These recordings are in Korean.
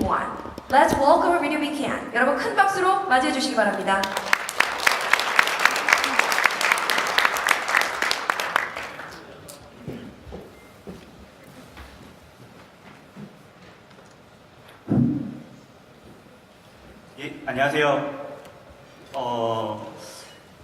2021. Let's welcome Really We Can. 여러분 큰 박수로 맞이해 주시기 바랍니다. 예, 안녕하세요.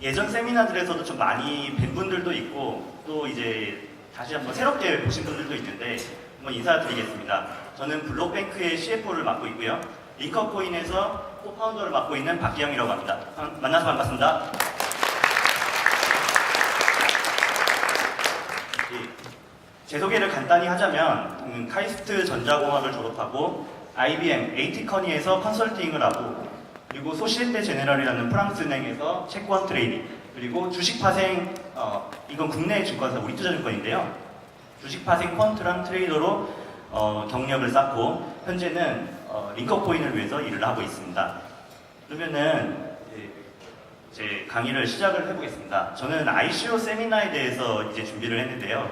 예전 세미나들에서도 좀 많이 뵌 분들도 있고 또 이제 다시 한번 새롭게 보신 분들도 있는데 한번 인사드리겠습니다. 저는 블록뱅크의 CFO를 맡고 있고요. 링커코인에서 코파운더를 맡고 있는 박기영이라고 합니다. 만나서 반갑습니다. 예, 제 소개를 간단히 하자면 카이스트 전자공학을 졸업하고 IBM 에이티커니에서 컨설팅을 하고 그리고 소시에테 제네럴이라는 프랑스 은행에서 채권 트레이딩 그리고 주식 파생 이건 국내 증권사 우리투자증권인데요. 주식 파생 퀀트랑 트레이더로 경력을 쌓고 현재는 링커코인을 위해서 일을 하고 있습니다. 그러면은 제 강의를 시작을 해보겠습니다. 저는 ICO 세미나에 대해서 이제 준비를 했는데요.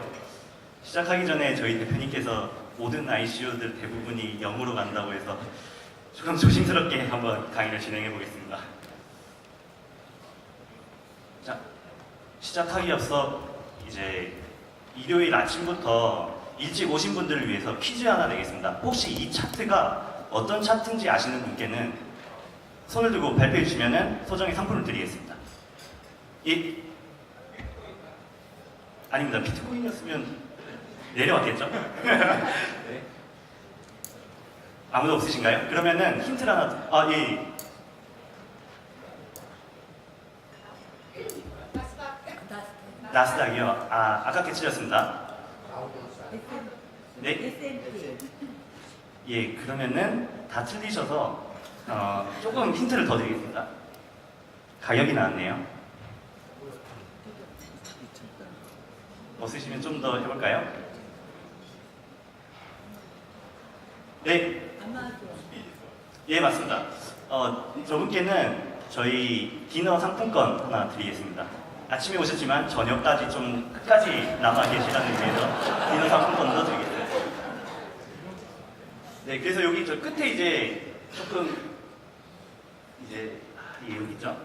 시작하기 전에 저희 대표님께서 모든 ICO들 대부분이 0으로 간다고 해서 조금 조심스럽게 한번 강의를 진행해 보겠습니다. 자, 시작하기 앞서 이제 일요일 아침부터 일찍 오신 분들을 위해서 퀴즈 하나 내겠습니다. 혹시 이 차트가 어떤 차트인지 아시는 분께는 손을 들고 발표해 주시면 소정의 상품을 드리겠습니다. 예? 아닙니다. 비트코인이었으면 내려왔겠죠? 네. 아무도 없으신가요? 그러면은 힌트를 하나 예. 나스닥이요? 아깝게 틀렸습니다. 네? 예, 그러면은 다 틀리셔서 조금 힌트를 더 드리겠습니다. 가격이 나왔네요. 없으시면 좀 더 해볼까요? 네. 예, 맞습니다. 저분께는 저희 디너 상품권 하나 드리겠습니다. 아침에 오셨지만 저녁까지 좀 끝까지 남아 계시라는 의미에서 디너 상품권도 드리겠습니다. 네, 그래서 여기 저 끝에 이제 조금 이제 여기 있죠?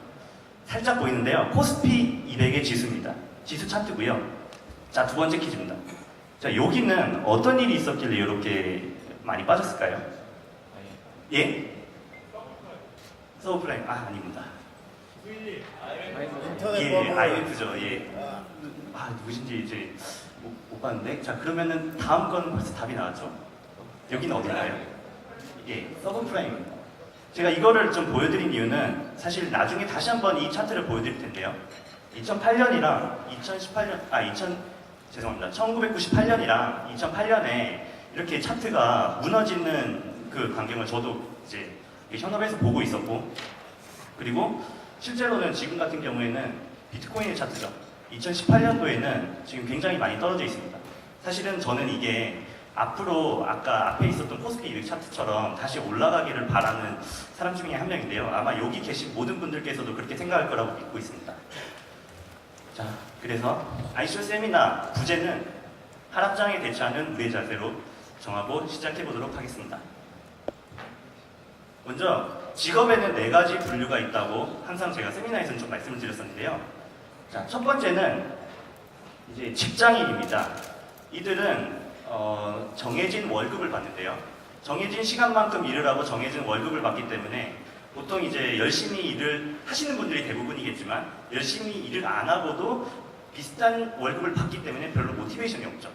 살짝 보이는데요. 코스피 200의 지수입니다. 지수 차트고요. 자, 두 번째 퀴즈입니다. 자, 여기는 어떤 일이 있었길래 이렇게 많이 빠졌을까요? 예? 서브프라임 아닙니다. 예, IMF죠. 예. 누구신지 이제 못 봤는데. 자, 그러면은 다음 건 벌써 답이 나왔죠? 여기는 어딘가요? 예, 서브프라임. 제가 이거를 좀 보여드린 이유는 사실 나중에 다시 한번 이 차트를 보여드릴 텐데요. 2008년이랑 1998년이랑 2008년에 이렇게 차트가 무너지는 그 광경을 저도 이제 현업에서 보고 있었고, 그리고 실제로는 지금 같은 경우에는 비트코인의 차트죠. 2018년도에는 지금 굉장히 많이 떨어져 있습니다. 사실은 저는 이게 앞으로 아까 앞에 있었던 코스피 200 차트처럼 다시 올라가기를 바라는 사람 중에 한 명인데요. 아마 여기 계신 모든 분들께서도 그렇게 생각할 거라고 믿고 있습니다. 자, 그래서 ICO 세미나 부제는 하락장에 대처하는 우리의 자세로 정하고 시작해 보도록 하겠습니다. 먼저 직업에는 4가지 분류가 있다고 항상 제가 세미나에서는 좀 말씀을 드렸었는데요. 자, 첫 번째는 이제 직장인입니다. 이들은 정해진 월급을 받는데요. 정해진 시간만큼 일을 하고 정해진 월급을 받기 때문에 보통 이제 열심히 일을 하시는 분들이 대부분이겠지만 열심히 일을 안 하고도 비슷한 월급을 받기 때문에 별로 모티베이션이 없죠.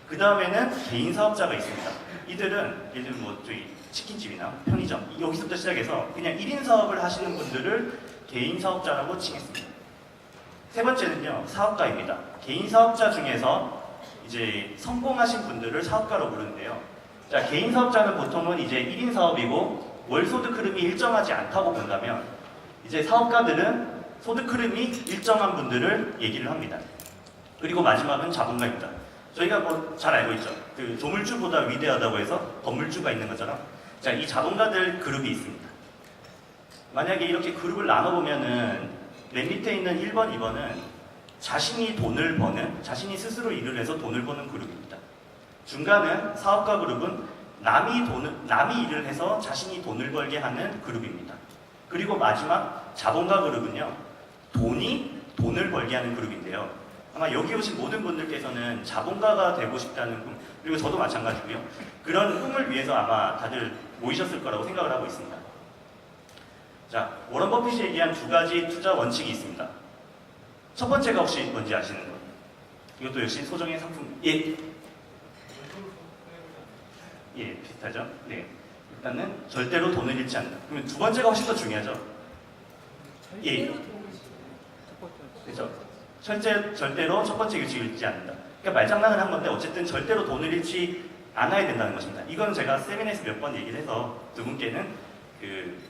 그 다음에는 개인 사업자가 있습니다. 이들은 예를 들면 뭐 저희 치킨집이나 편의점 여기서부터 시작해서 그냥 1인 사업을 하시는 분들을 개인 사업자라고 칭했습니다. 세 번째는요, 사업가입니다. 개인 사업자 중에서 이제 성공하신 분들을 사업가로 부르는데요. 자, 개인 사업자는 보통은 이제 1인 사업이고 월 소득 흐름이 일정하지 않다고 본다면 이제 사업가들은 소득 흐름이 일정한 분들을 얘기를 합니다. 그리고 마지막은 자본가입니다. 저희가 뭐 잘 알고 있죠. 그 조물주보다 위대하다고 해서 건물주가 있는 것처럼 자, 이 자본가들 그룹이 있습니다. 만약에 이렇게 그룹을 나눠보면은 맨 밑에 있는 1번, 2번은 자신이 돈을 버는, 자신이 스스로 일을 해서 돈을 버는 그룹입니다. 중간은 사업가 그룹은 남이 일을 해서 자신이 돈을 벌게 하는 그룹입니다. 그리고 마지막 자본가 그룹은요, 돈이 돈을 벌게 하는 그룹인데요. 아마 여기 오신 모든 분들께서는 자본가가 되고 싶다는 꿈, 그리고 저도 마찬가지고요. 그런 꿈을 위해서 아마 다들 모이셨을 거라고 생각을 하고 있습니다. 자, 워런 버핏이 얘기한 두 가지 투자 원칙이 있습니다. 첫 번째가 혹시 뭔지 아시는 거예요? 이것도 역시 소정의 상품. 예, 비슷하죠? 네. 일단은 절대로 돈을 잃지 않는다. 그러면 두 번째가 훨씬 더 중요하죠? 예. 그렇죠. 절대로 첫 번째 규칙을 잃지 않는다. 그러니까 말장난을 한 건데 어쨌든 절대로 돈을 잃지 않아야 된다는 것입니다. 이건 제가 세미나에서 몇 번 얘기를 해서 두 분께는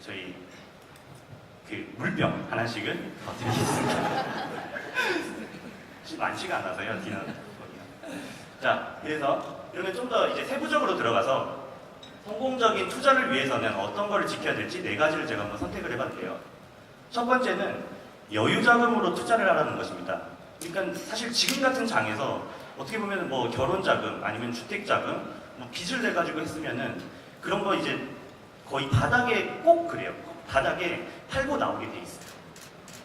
저희 물병 하나씩을 더 드리겠습니다. 많지가 않아서요, 디너. 자, 그래서 그러면 좀 더 이제 세부적으로 들어가서 성공적인 투자를 위해서는 어떤 거를 지켜야 될지 네 가지를 제가 한번 선택을 해봤는데요. 첫 번째는 여유 자금으로 투자를 하라는 것입니다. 그러니까 사실 지금 같은 장에서 어떻게 보면 뭐 결혼 자금 아니면 주택 자금 뭐 빚을 내 가지고 했으면은 그런 거 이제 거의 바닥에 꼭 그래요. 바닥에 팔고 나오게 돼 있어요.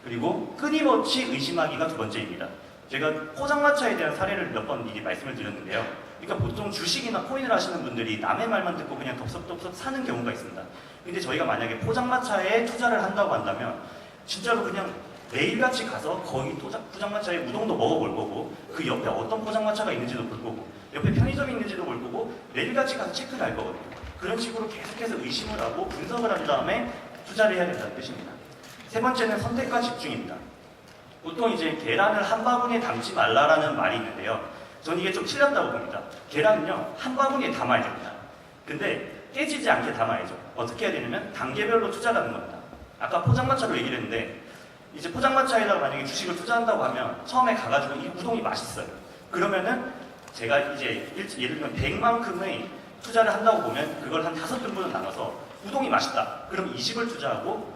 그리고 끊임없이 의심하기가 두 번째입니다. 제가 포장마차에 대한 사례를 몇 번 이게 말씀을 드렸는데요. 그러니까 보통 주식이나 코인을 하시는 분들이 남의 말만 듣고 그냥 덥석덥석 사는 경우가 있습니다. 근데 저희가 만약에 포장마차에 투자를 한다고 한다면 진짜로 그냥 매일같이 가서 거기 포장마차에 우동도 먹어볼 거고 그 옆에 어떤 포장마차가 있는지도 볼 거고 옆에 편의점이 있는지도 볼 거고 매일같이 가서 체크를 할 거거든요. 그런 식으로 계속해서 의심을 하고 분석을 한 다음에 투자를 해야 된다는 뜻입니다. 세 번째는 선택과 집중입니다. 보통 이제 계란을 한 바구니에 담지 말라라는 말이 있는데요. 저는 이게 좀 틀렸다고 봅니다. 계란은요, 한 바구니에 담아야 됩니다. 근데 깨지지 않게 담아야죠. 어떻게 해야 되냐면 단계별로 투자를 하는 겁니다. 아까 포장마차로 얘기를 했는데 이제 포장마차에다가 만약에 주식을 투자한다고 하면 처음에 가가지고 이 우동이 맛있어요. 그러면은 제가 이제 예를 들면 100만큼의 투자를 한다고 보면 그걸 한 5등분을 나눠서 우동이 맛있다. 그럼 20을 투자하고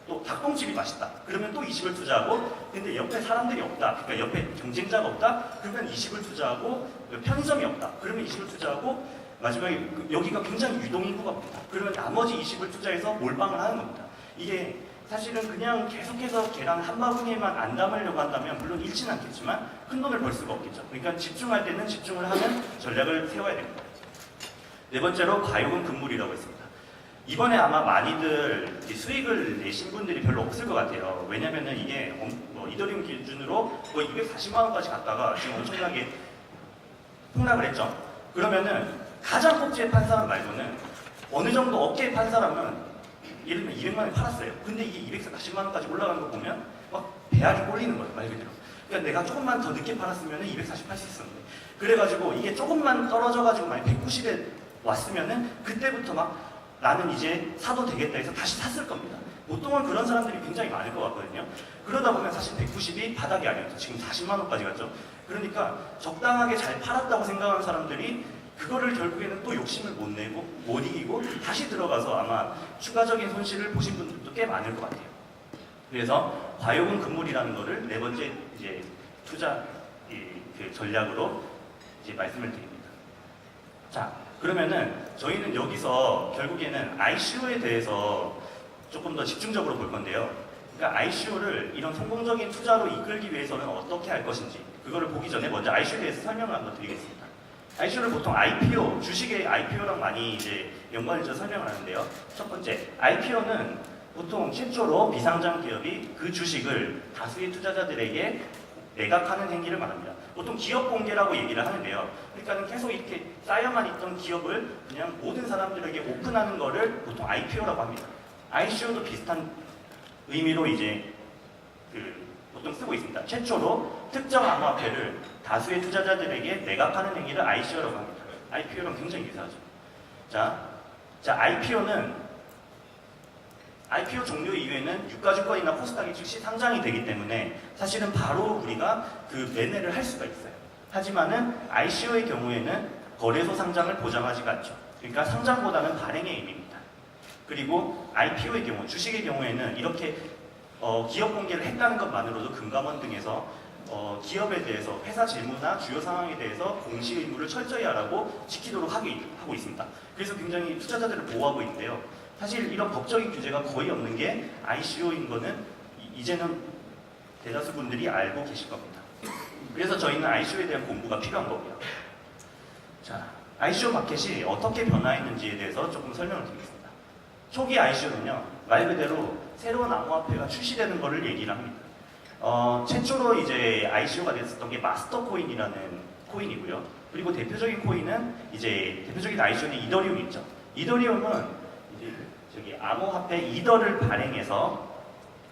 또 닭똥집이 맛있다. 그러면 또 20을 투자하고 근데 옆에 사람들이 없다. 그러니까 옆에 경쟁자가 없다. 그러면 20을 투자하고 편의점이 없다. 그러면 20을 투자하고 마지막에 여기가 굉장히 유동인구가 많다. 그러면 나머지 20을 투자해서 몰빵을 하는 겁니다. 이게 사실은 그냥 계속해서 계란 한 바구니에만 안 담으려고 한다면 물론 잃지는 않겠지만 큰 돈을 벌 수가 없겠죠. 그러니까 집중할 때는 집중을 하는 전략을 세워야 됩니다. 네 번째로 과요금 금물이라고 했습니다. 이번에 아마 많이들 수익을 내신 분들이 별로 없을 것 같아요. 왜냐면은 이게 이더리움 기준으로 거의 240만 원까지 갔다가 지금 엄청나게 폭락을 했죠. 그러면은 가장 꼭지에 판 사람 말고는 어느 정도 어깨에 판 사람은 예를 들면 200만 원에 팔았어요. 근데 이게 240만 원까지 올라간 거 보면 막 배알이 꼴리는 거예요, 말 그대로. 그러니까 내가 조금만 더 늦게 팔았으면 240 할 수 있었는데. 그래가지고 이게 조금만 떨어져가지고 만약 190에 왔으면은 그때부터 막 나는 이제 사도 되겠다 해서 다시 샀을 겁니다. 보통은 그런 사람들이 굉장히 많을 것 같거든요. 그러다 보면 사실 190이 바닥이 아니었죠. 지금 40만 원까지 갔죠. 그러니까 적당하게 잘 팔았다고 생각하는 사람들이 그거를 결국에는 또 욕심을 못 내고 못 이기고 다시 들어가서 아마 추가적인 손실을 보신 분들도 꽤 많을 것 같아요. 그래서 과요금 금물이라는 거를 네 번째 이제 투자 그 전략으로 이제 말씀을 드립니다. 자, 그러면은 저희는 여기서 결국에는 ICO에 대해서 조금 더 집중적으로 볼 건데요. 그러니까 ICO를 이런 성공적인 투자로 이끌기 위해서는 어떻게 할 것인지 그거를 보기 전에 먼저 ICO에 대해서 설명을 한번 드리겠습니다. ICO를 보통 IPO, 주식의 IPO랑 많이 이제 연관을 져서 설명을 하는데요. 첫 번째, IPO는 보통 최초로 비상장 기업이 그 주식을 다수의 투자자들에게 매각하는 행위를 말합니다. 보통 기업 공개라고 얘기를 하는데요. 그러니까 계속 이렇게 쌓여만 있던 기업을 그냥 모든 사람들에게 오픈하는 거를 보통 IPO라고 합니다. ICO도 비슷한 의미로 이제 보통 쓰고 있습니다. 최초로 특정 암호화폐를 다수의 투자자들에게 매각하는 행위를 ICO라고 합니다. IPO랑 굉장히 유사하죠. 자, IPO 종료 이후에는 유가증권이나 코스닥이 즉시 상장이 되기 때문에 사실은 바로 우리가 그 매매를 할 수가 있어요. 하지만은 ICO의 경우에는 거래소 상장을 보장하지가 않죠. 그러니까 상장보다는 발행의 의미입니다. 그리고 IPO의 경우, 주식의 경우에는 이렇게 기업 공개를 했다는 것만으로도 금감원 등에서 기업에 대해서 회사 재무나 주요 상황에 대해서 공시 의무를 철저히 하라고 지키도록 하고 있습니다. 그래서 굉장히 투자자들을 보호하고 있는데요. 사실 이런 법적인 규제가 거의 없는 게 ICO인 거는 이제는 대다수 분들이 알고 계실 겁니다. 그래서 저희는 ICO에 대한 공부가 필요한 거고요. 자, ICO 마켓이 어떻게 변화했는지에 대해서 조금 설명을 드리겠습니다. 초기 ICO는요, 말 그대로 새로운 암호화폐가 출시되는 것을 얘기를 합니다. 최초로 이제 ICO가 됐었던 게 마스터코인이라는 코인이고요. 그리고 대표적인 코인은 이제 대표적인 ICO는 이더리움이 있죠. 이더리움은 이제 저기 암호화폐 이더를 발행해서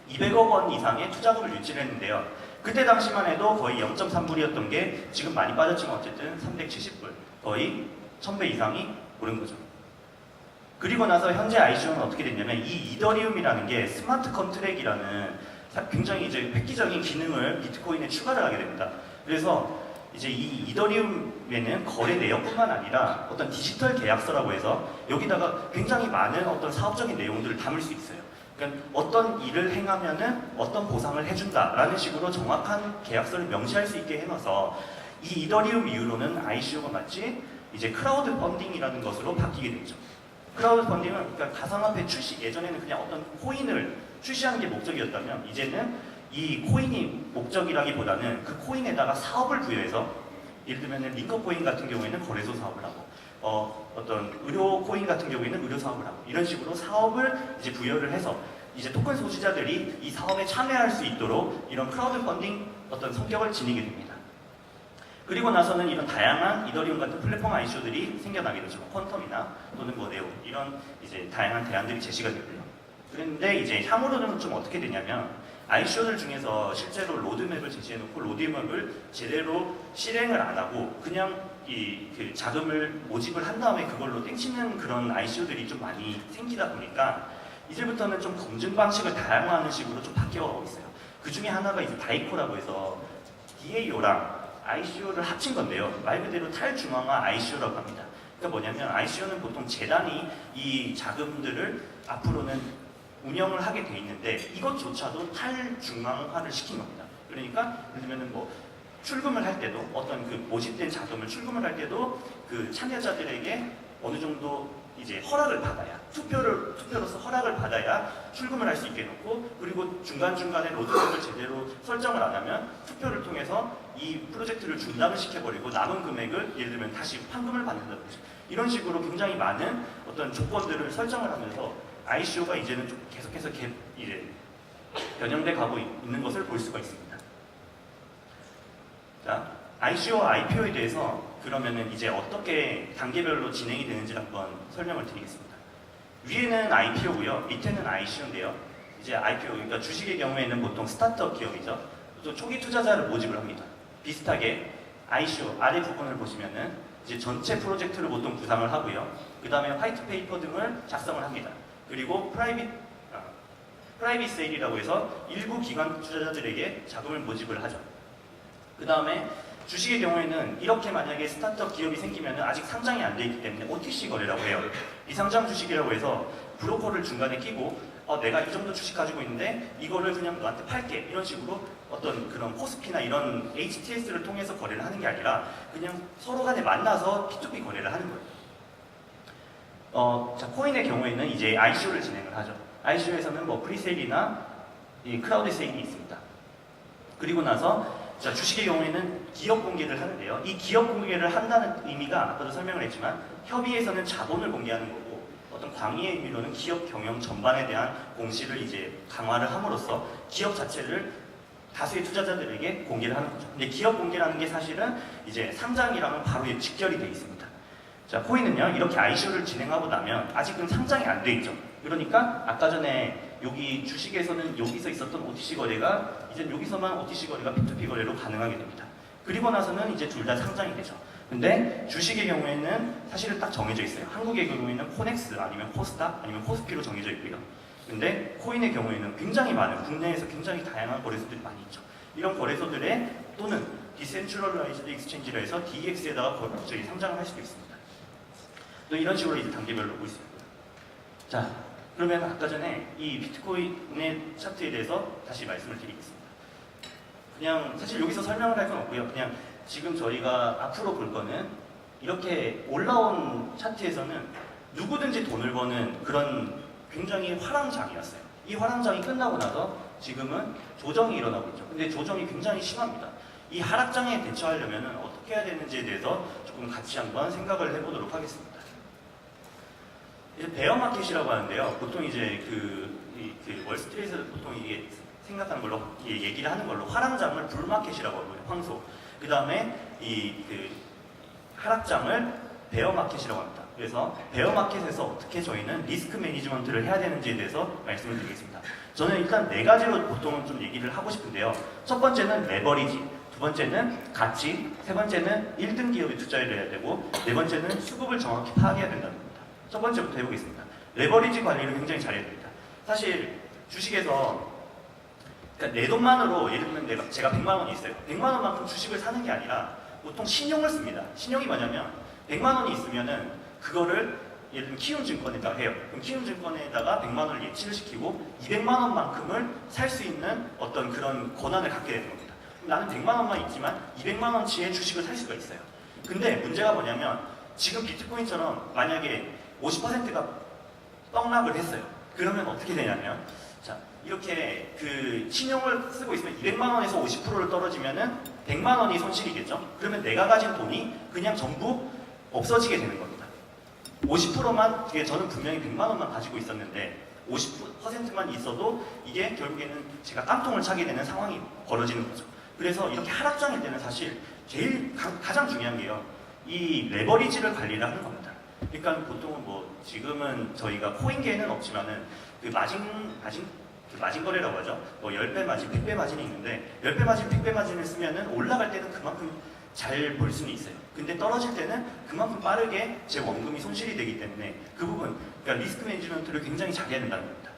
200억 원 이상의 투자금을 유치를 했는데요. 그때 당시만 해도 거의 0.3불이었던 게 지금 많이 빠졌지만 어쨌든 370불, 거의 1000배 이상이 오른 거죠. 그리고 나서 현재 ICO는 어떻게 됐냐면 이 이더리움이라는 게 스마트 컨트랙이라는 굉장히 이제 획기적인 기능을 비트코인에 추가를 하게 됩니다. 그래서 이제 이 이더리움에는 거래 내역뿐만 아니라 어떤 디지털 계약서라고 해서 여기다가 굉장히 많은 어떤 사업적인 내용들을 담을 수 있어요. 그러니까 어떤 일을 행하면은 어떤 보상을 해준다라는 식으로 정확한 계약서를 명시할 수 있게 해놔서 이 이더리움 이후로는 ICO가 마치 이제 크라우드 펀딩이라는 것으로 바뀌게 되죠. 크라우드 펀딩은 그러니까 가상화폐 출시 예전에는 그냥 어떤 코인을 출시하는 게 목적이었다면 이제는 이 코인이 목적이라기보다는 그 코인에다가 사업을 부여해서 예를 들면 링커 코인 같은 경우에는 거래소 사업을 하고 어떤 의료 코인 같은 경우에는 의료 사업을 하고 이런 식으로 사업을 이제 부여를 해서 이제 토큰 소지자들이 이 사업에 참여할 수 있도록 이런 크라우드 펀딩 어떤 성격을 지니게 됩니다. 그리고 나서는 이런 다양한 이더리움 같은 플랫폼 ICO들이 생겨나게 되죠. 퀀텀이나 또는 뭐 네오 이런 이제 다양한 대안들이 제시가 되고요. 그런데 이제 향후로는 좀 어떻게 되냐면 ICO들 중에서 실제로 로드맵을 제시해놓고 로드맵을 제대로 실행을 안 하고 그냥 그 자금을 모집을 한 다음에 그걸로 땡치는 그런 ICO들이 좀 많이 생기다 보니까 이제부터는 좀 검증 방식을 다양화하는 식으로 좀 바뀌어가고 있어요. 그 중에 하나가 이제 다이코라고 해서 DAO랑 ICO를 합친 건데요. 말 그대로 탈중앙화 ICO라고 합니다. 그러니까 뭐냐면 ICO는 보통 재단이 이 자금들을 앞으로는 운영을 하게 돼 있는데 이것조차도 탈중앙화를 시킨 겁니다. 그러니까 예를 들면은 뭐 출금을 할 때도 어떤 그 모집된 자금을 출금을 할 때도 그 참여자들에게 어느 정도 이제 허락을 받아야 투표로서 허락을 받아야 출금을 할 수 있게 해놓고 그리고 중간중간에 로드맵을 제대로 설정을 안 하면 투표를 통해서 이 프로젝트를 중단을 시켜버리고 남은 금액을 예를 들면 다시 환금을 받는다든지 이런 식으로 굉장히 많은 어떤 조건들을 설정을 하면서 ICO가 이제는 좀 계속해서 이제 변형돼 가고 있는 것을 볼 수가 있습니다. 자, ICO와 IPO에 대해서 그러면은 이제 어떻게 단계별로 진행이 되는지 한번 설명을 드리겠습니다. 위에는 IPO고요, 밑에는 ICO인데요. 이제 IPO, 그러니까 주식의 경우에는 보통 스타트업 기업이죠. 또 초기 투자자를 모집을 합니다. 비슷하게 ICO 아래 부분을 보시면은 이제 전체 프로젝트를 보통 구상을 하고요. 그 다음에 화이트 페이퍼 등을 작성을 합니다. 그리고 프라이빗 세일이라고 해서 일부 기관 투자자들에게 자금을 모집을 하죠. 그 다음에 주식의 경우에는 이렇게 만약에 스타트업 기업이 생기면 아직 상장이 안 돼 있기 때문에 OTC 거래라고 해요. 비상장 주식이라고 해서 브로커를 중간에 끼고 내가 이 정도 주식 가지고 있는데 이거를 그냥 너한테 팔게 이런 식으로 어떤 그런 코스피나 이런 HTS를 통해서 거래를 하는 게 아니라 그냥 서로 간에 만나서 P2P 거래를 하는 거예요. 자, 코인의 경우에는 이제 ICO를 진행을 하죠. ICO에서는 뭐 프리세일이나 이 크라우드 세일이 있습니다. 그리고 나서 자, 주식의 경우에는 기업 공개를 하는데요. 이 기업 공개를 한다는 의미가 아까도 설명을 했지만 협의에서는 자본을 공개하는 거고 어떤 광의의 의미로는 기업 경영 전반에 대한 공시를 이제 강화를 함으로써 기업 자체를 다수의 투자자들에게 공개를 하는 거죠. 근데 기업 공개라는 게 사실은 이제 상장이랑은 바로 직결이 되어 있습니다. 자, 코인은요, 이렇게 ICO를 진행하고 나면 아직은 상장이 안 돼 있죠. 그러니까 아까 전에 여기 주식에서는 여기서 있었던 OTC 거래가 이제 여기서만 OTC 거래가 P2P 거래로 가능하게 됩니다. 그리고 나서는 이제 둘 다 상장이 되죠. 근데 주식의 경우에는 사실은 딱 정해져 있어요. 한국의 경우에는 코넥스 아니면 코스닥 아니면 코스피로 정해져 있고요. 근데 코인의 경우에는 굉장히 많은 국내에서 굉장히 다양한 거래소들이 많이 있죠. 이런 거래소들의 또는 디센트럴라이즈드 익스체인지라 해서 DEX에다가 저희 상장을 할 수도 있습니다. 또 이런 식으로 이제 단계별로 볼 수 있고요. 자, 그러면 아까 전에 이 비트코인의 차트에 대해서 다시 말씀을 드리겠습니다. 그냥 사실 여기서 설명을 할 건 없고요. 그냥 지금 저희가 앞으로 볼 거는 이렇게 올라온 차트에서는 누구든지 돈을 버는 그런 굉장히 화랑장이었어요. 이 화랑장이 끝나고 나서 지금은 조정이 일어나고 있죠. 근데 조정이 굉장히 심합니다. 이 하락장에 대처하려면 어떻게 해야 되는지에 대해서 조금 같이 한번 생각을 해보도록 하겠습니다. 이제 베어마켓이라고 하는데요. 보통 이제 그 월스트리트에서 보통 이게 생각하는 걸로 얘기를 하는 걸로 화랑장을 불마켓이라고 하고요. 황소. 그 다음에 그 하락장을 베어마켓이라고 합니다. 그래서 베어마켓에서 어떻게 저희는 리스크 매니지먼트를 해야 되는지에 대해서 말씀을 드리겠습니다. 저는 일단 네 가지로 보통은 좀 얘기를 하고 싶은데요. 첫 번째는 레버리지, 두 번째는 가치, 세 번째는 1등 기업에 투자를 해야 되고, 네 번째는 수급을 정확히 파악해야 된다는 겁니다. 첫 번째부터 해보겠습니다. 레버리지 관리를 굉장히 잘해야 됩니다. 사실 주식에서 그러니까 내 돈만으로 예를 들면 제가 100만 원이 있어요. 100만 원만큼 주식을 사는 게 아니라 보통 신용을 씁니다. 신용이 뭐냐면 100만 원이 있으면은 그거를 예를 들면 키움증권에다가 해요. 그럼 키움증권에다가 100만 원을 예치를 시키고 200만 원만큼을 살 수 있는 어떤 그런 권한을 갖게 되는 겁니다. 나는 100만 원만 있지만 200만 원치의 주식을 살 수가 있어요. 근데 문제가 뭐냐면 지금 비트코인처럼 만약에 50%가 떡락을 했어요. 그러면 어떻게 되냐면 자 이렇게 그 신용을 쓰고 있으면 200만 원에서 50%를 떨어지면은 100만 원이 손실이겠죠. 그러면 내가 가진 돈이 그냥 전부 없어지게 되는 겁니다. 50%만 저는 분명히 100만 원만 가지고 있었는데 50%만 있어도 이게 결국에는 제가 깡통을 차게 되는 상황이 벌어지는 거죠. 그래서 이렇게 하락장일 때는 사실 제일 가장 중요한 게요. 이 레버리지를 관리를 하는 겁니다. 그러니까 보통은 뭐 지금은 저희가 코인계에는 없지만은 그 마진 거래라고 하죠. 뭐 10배 마진, 100배 마진이 있는데 10배 마진, 100배 마진을 쓰면은 올라갈 때는 그만큼 잘 벌 수는 있어요. 근데 떨어질 때는 그만큼 빠르게 제 원금이 손실이 되기 때문에 그 부분, 그러니까 리스크 매니지먼트를 굉장히 잘해야 된다는 겁니다.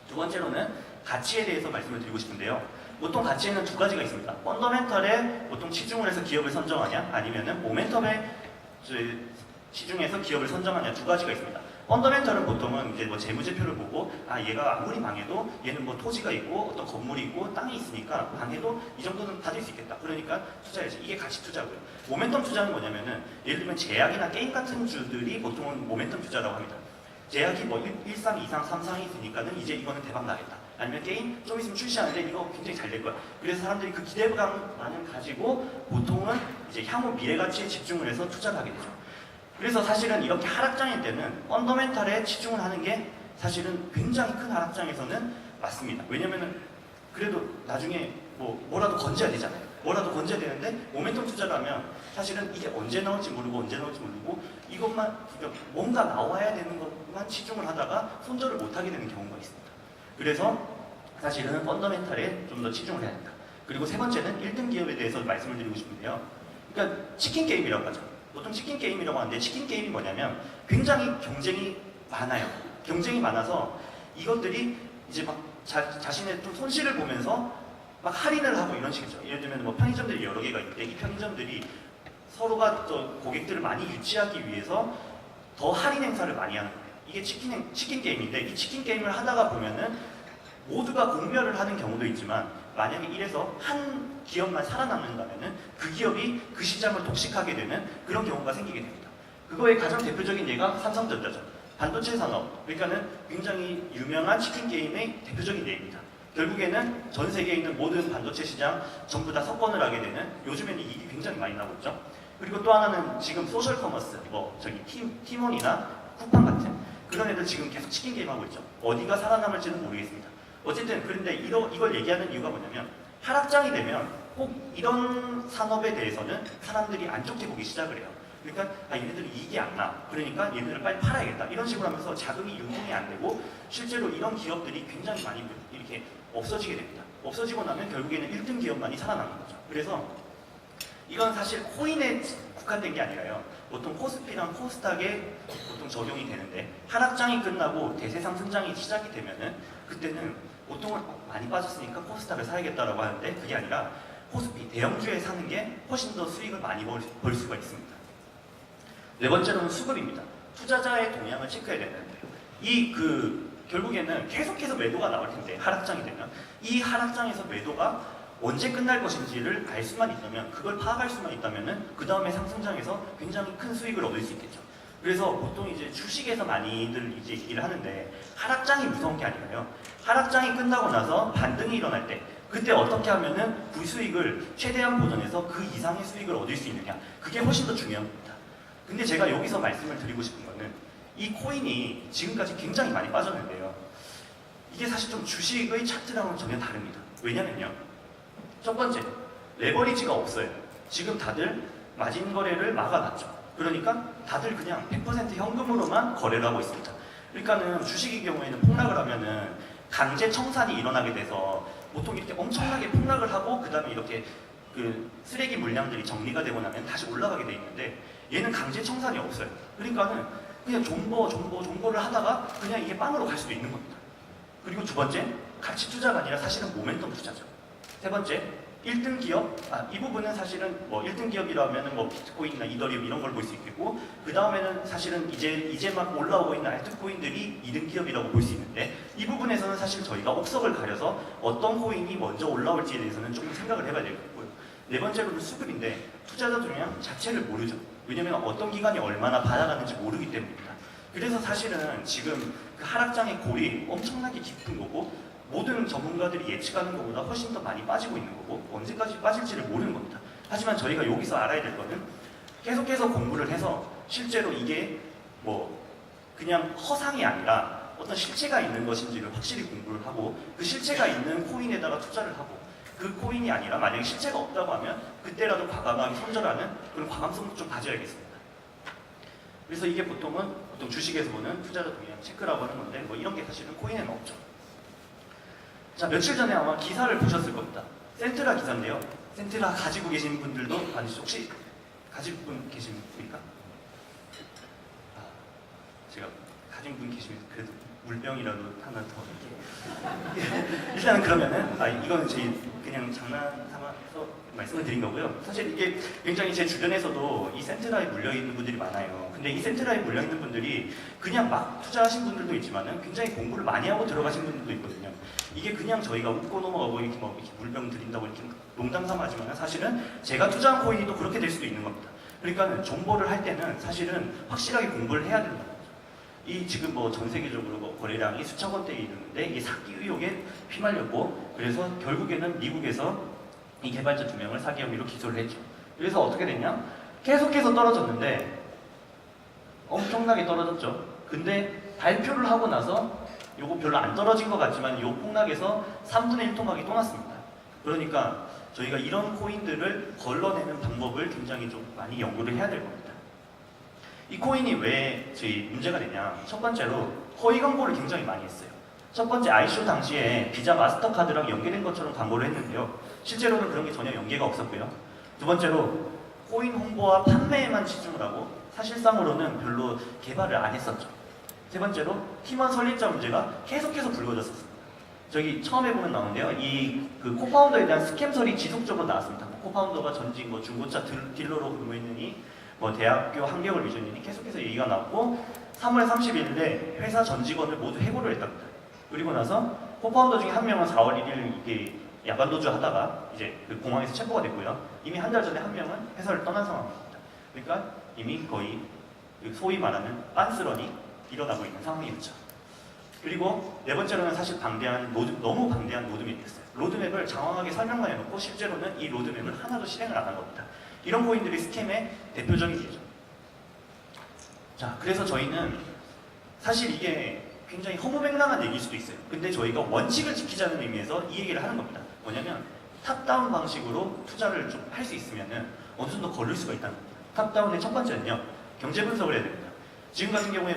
두 번째로는 가치에 대해서 말씀을 드리고 싶은데요. 보통 가치에는 두 가지가 있습니다. 펀더멘털에 보통 치중을 해서 기업을 선정하냐, 아니면은 모멘텀에 시중에서 기업을 선정하냐, 두 가지가 있습니다. 펀더멘털은 보통은 이제 뭐 재무제표를 보고 얘가 아무리 망해도 얘는 뭐 토지가 있고 어떤 건물이 있고 땅이 있으니까 망해도 이 정도는 받을 수 있겠다. 그러니까 투자해야지. 이게 가치 투자고요. 모멘텀 투자는 뭐냐면은 예를 들면 제약이나 게임 같은 주들이 보통은 모멘텀 투자라고 합니다. 제약이 뭐 1상, 2상, 3상이 있으니까는 이제 이거는 대박 나겠다. 아니면 게임 좀 있으면 출시하는데 이거 굉장히 잘 될 거야. 그래서 사람들이 그 기대감만을 가지고 보통은 이제 향후 미래 가치에 집중을 해서 투자를 하게 되죠. 그래서 사실은 이렇게 하락장일 때는 펀더멘탈에 치중을 하는 게 사실은 굉장히 큰 하락장에서는 맞습니다. 왜냐면은 그래도 나중에 뭐라도 건져야 되잖아요. 뭐라도 건져야 되는데 모멘텀 투자를 하면 사실은 이게 언제 나올지 모르고 이것만 그러니까 뭔가 나와야 되는 것만 치중을 하다가 손절을 못하게 되는 경우가 있습니다. 그래서 사실은 펀더멘탈에 좀 더 치중을 해야 된다. 그리고 세 번째는 1등 기업에 대해서 말씀을 드리고 싶은데요. 그러니까 치킨 게임이라고 하죠. 보통 치킨 게임이라고 하는데 치킨 게임이 뭐냐면 굉장히 경쟁이 많아요. 경쟁이 많아서 이것들이 이제 막 자신의 좀 손실을 보면서 막 할인을 하고 이런 식이죠. 예를 들면 뭐 편의점들이 여러 개가 있는데 이 편의점들이 서로가 또 고객들을 많이 유치하기 위해서 더 할인 행사를 많이 하는 거예요. 이게 치킨 게임인데 이 치킨 게임을 하다가 보면은 모두가 공멸을 하는 경우도 있지만 만약에 이래서 한 기업만 살아남는다면은 그 기업이 그 시장을 독식하게 되는 그런 경우가 생기게 됩니다. 그거의 가장 대표적인 예가 삼성전자죠. 반도체 산업, 그러니까는 굉장히 유명한 치킨 게임의 대표적인 예입니다. 결국에는 전 세계에 있는 모든 반도체 시장 전부 다 석권을 하게 되는 요즘에는 이익이 굉장히 많이 나고 있죠. 그리고 또 하나는 지금 소셜 커머스, 티몬이나 쿠팡 같은 그런 애들 지금 계속 치킨 게임 하고 있죠. 어디가 살아남을지는 모르겠습니다. 어쨌든 그런데 이걸 얘기하는 이유가 뭐냐면 하락장이 되면 꼭 이런 산업에 대해서는 사람들이 안 좋게 보기 시작을 해요. 그러니까 얘네들이 이익이 안 나. 그러니까 얘네들을 빨리 팔아야겠다. 이런 식으로 하면서 자금이 유통이 안 되고 실제로 이런 기업들이 굉장히 많이 이렇게 없어지게 됩니다. 없어지고 나면 결국에는 1등 기업만이 살아남는 거죠. 그래서 이건 사실 코인에 국한된 게 아니라요. 보통 코스피랑 코스닥에 보통 적용이 되는데 하락장이 끝나고 대세 상승장이 시작이 되면은 그때는 보통은 많이 빠졌으니까 코스닥을 사야겠다라고 하는데 그게 아니라 코스피 대형주에 사는 게 훨씬 더 수익을 많이 벌 수가 있습니다. 네 번째로는 수급입니다. 투자자의 동향을 체크해야 되는데요. 결국에는 계속해서 매도가 나올 텐데 하락장이 되면 이 하락장에서 매도가 언제 끝날 것인지를 알 수만 있다면, 그걸 파악할 수만 있다면은 그 다음에 상승장에서 굉장히 큰 수익을 얻을 수 있겠죠. 그래서 보통 이제 주식에서 많이들 이제 얘기를 하는데 하락장이 무서운 게 아니라요. 하락장이 끝나고 나서 반등이 일어날 때 그때 어떻게 하면은 그 수익을 최대한 보전해서 그 이상의 수익을 얻을 수 있느냐, 그게 훨씬 더 중요한 겁니다. 근데 제가 여기서 말씀을 드리고 싶은 거는 이 코인이 지금까지 굉장히 많이 빠졌는데요. 이게 사실 좀 주식의 차트랑은 전혀 다릅니다. 왜냐면요. 첫 번째, 레버리지가 없어요. 지금 다들 마진 거래를 막아놨죠. 그러니까 다들 그냥 100% 현금으로만 거래를 하고 있습니다. 그러니까는 주식의 경우에는 폭락을 하면은 강제 청산이 일어나게 돼서 보통 이렇게 엄청나게 폭락을 하고 그 다음에 이렇게 그 쓰레기 물량들이 정리가 되고 나면 다시 올라가게 돼 있는데 얘는 강제 청산이 없어요. 그러니까는 그냥 존버를 하다가 그냥 이게 빵으로 갈 수도 있는 겁니다. 그리고 두 번째, 가치 투자가 아니라 사실은 모멘텀 투자죠. 세 번째, 1등 기업, 이 부분은 사실은 뭐 1등 기업이라면 뭐 비트코인이나 이더리움 이런 걸 볼 수 있겠고, 그 다음에는 사실은 이제 막 올라오고 있는 알트코인들이 2등 기업이라고 볼 수 있는데, 이 부분에서는 사실 저희가 옥석을 가려서 어떤 코인이 먼저 올라올지에 대해서는 조금 생각을 해봐야 되겠고요. 네 번째로는 수급인데, 투자자 중량 자체를 모르죠. 왜냐면 어떤 기간이 얼마나 받아가는지 모르기 때문입니다. 그래서 사실은 지금 그 하락장의 골이 엄청나게 깊은 거고, 모든 전문가들이 예측하는 것보다 훨씬 더 많이 빠지고 있는 거고, 언제까지 빠질지를 모르는 겁니다. 하지만 저희가 여기서 알아야 될 거는 계속해서 공부를 해서 실제로 이게 뭐 그냥 허상이 아니라 어떤 실체가 있는 것인지를 확실히 공부를 하고, 그 실체가 있는 코인에다가 투자를 하고, 그 코인이 아니라 만약에 실체가 없다고 하면 그때라도 과감하게 손절하는 그런 과감성도 좀 가져야겠습니다. 그래서 이게 보통 주식에서 보는 투자자 동향 체크라고 하는 건데, 뭐 이런 게 사실은 코인에는 없죠. 자, 며칠 전에 아마 기사를 보셨을 겁니다. 센트라 기사인데요. 센트라 가지고 계신 분들도 아니시죠? 혹시 가지고 분 계십니까? 제가 가진 분 계시면 그래도 물병이라도 하나 더 이렇게. 일단은 그러면은 이거는 제 그냥 장난 삼아서 말씀을 드린 거고요. 사실 이게 굉장히 제 주변에서도 이 센트라에 물려 있는 분들이 많아요. 근데 이 센트라에 물려 있는 분들이 그냥 막 투자하신 분들도 있지만은 굉장히 공부를 많이 하고 들어가신 분들도 있거든요. 이게 그냥 저희가 웃고 넘어가고 이렇게 뭐 이렇게 물병 드린다고 이렇게 농담 삼아지만 사실은 제가 투자한 코인이 또 그렇게 될 수도 있는 겁니다. 그러니까 정보를 할 때는 사실은 확실하게 공부를 해야 된다. 이 지금 뭐 전 세계적으로 뭐 거래량이 수천 원대에 이르는데 이게 사기 의혹에 휘말렸고, 그래서 결국에는 미국에서 이 개발자 2명을 사기 혐의로 기소를 했죠. 그래서 어떻게 됐냐? 계속해서 떨어졌는데 엄청나게 떨어졌죠. 근데 발표를 하고 나서 요거 별로 안 떨어진 것 같지만 요 폭락에서 3분의 1 토막이 또 났습니다. 그러니까 저희가 이런 코인들을 걸러내는 방법을 굉장히 좀 많이 연구를 해야 될 겁니다. 이 코인이 왜 저희 문제가 되냐? 첫 번째로 허위 광고를 굉장히 많이 했어요. 첫 번째, ICO 당시에 비자 마스터카드랑 연계된 것처럼 광고를 했는데요. 실제로는 그런 게 전혀 연계가 없었고요. 두 번째로 코인 홍보와 판매에만 집중을 하고 사실상으로는 별로 개발을 안 했었죠. 세 번째로 팀원 설립자 문제가 계속해서 불거졌었습니다. 저기 처음에 보면 나오는데요. 이 그 코파운더에 대한 스캠설이 지속적으로 나왔습니다. 코파운더가 전직 뭐 중고차 딜러로 근무했느니 뭐 대학교 환경을 위주니 계속해서 얘기가 나왔고, 3월 30일에 회사 전 직원을 모두 해고를 했답니다. 그리고 나서 코파운더 중에 한 명은 4월 1일 이게 야간 도주 하다가 이제 그 공항에서 체포가 됐고요. 이미 한 달 전에 한 명은 회사를 떠난 상황입니다. 그러니까 이미 거의 소위 말하는 빤스런이 일어나고 있는 상황이었죠. 그리고 네 번째로는 사실 너무 방대한 로드맵이었어요. 로드맵을 장황하게 설명만 해놓고 실제로는 이 로드맵을 하나도 실행을 안 한 겁니다. 이런 코인들이 스캠의 대표적인 예죠. 자, 그래서 저희는 사실 이게 굉장히 허무맹랑한 얘기일 수도 있어요. 근데 저희가 원칙을 지키자는 의미에서 이 얘기를 하는 겁니다. 뭐냐면 탑다운 방식으로 투자를 좀 할 수 있으면은 어느 정도 걸릴 수가 있다는 겁니다. 탑다운의 첫 번째는요, 경제 분석을 해야 됩니다. 지금 같은 경우에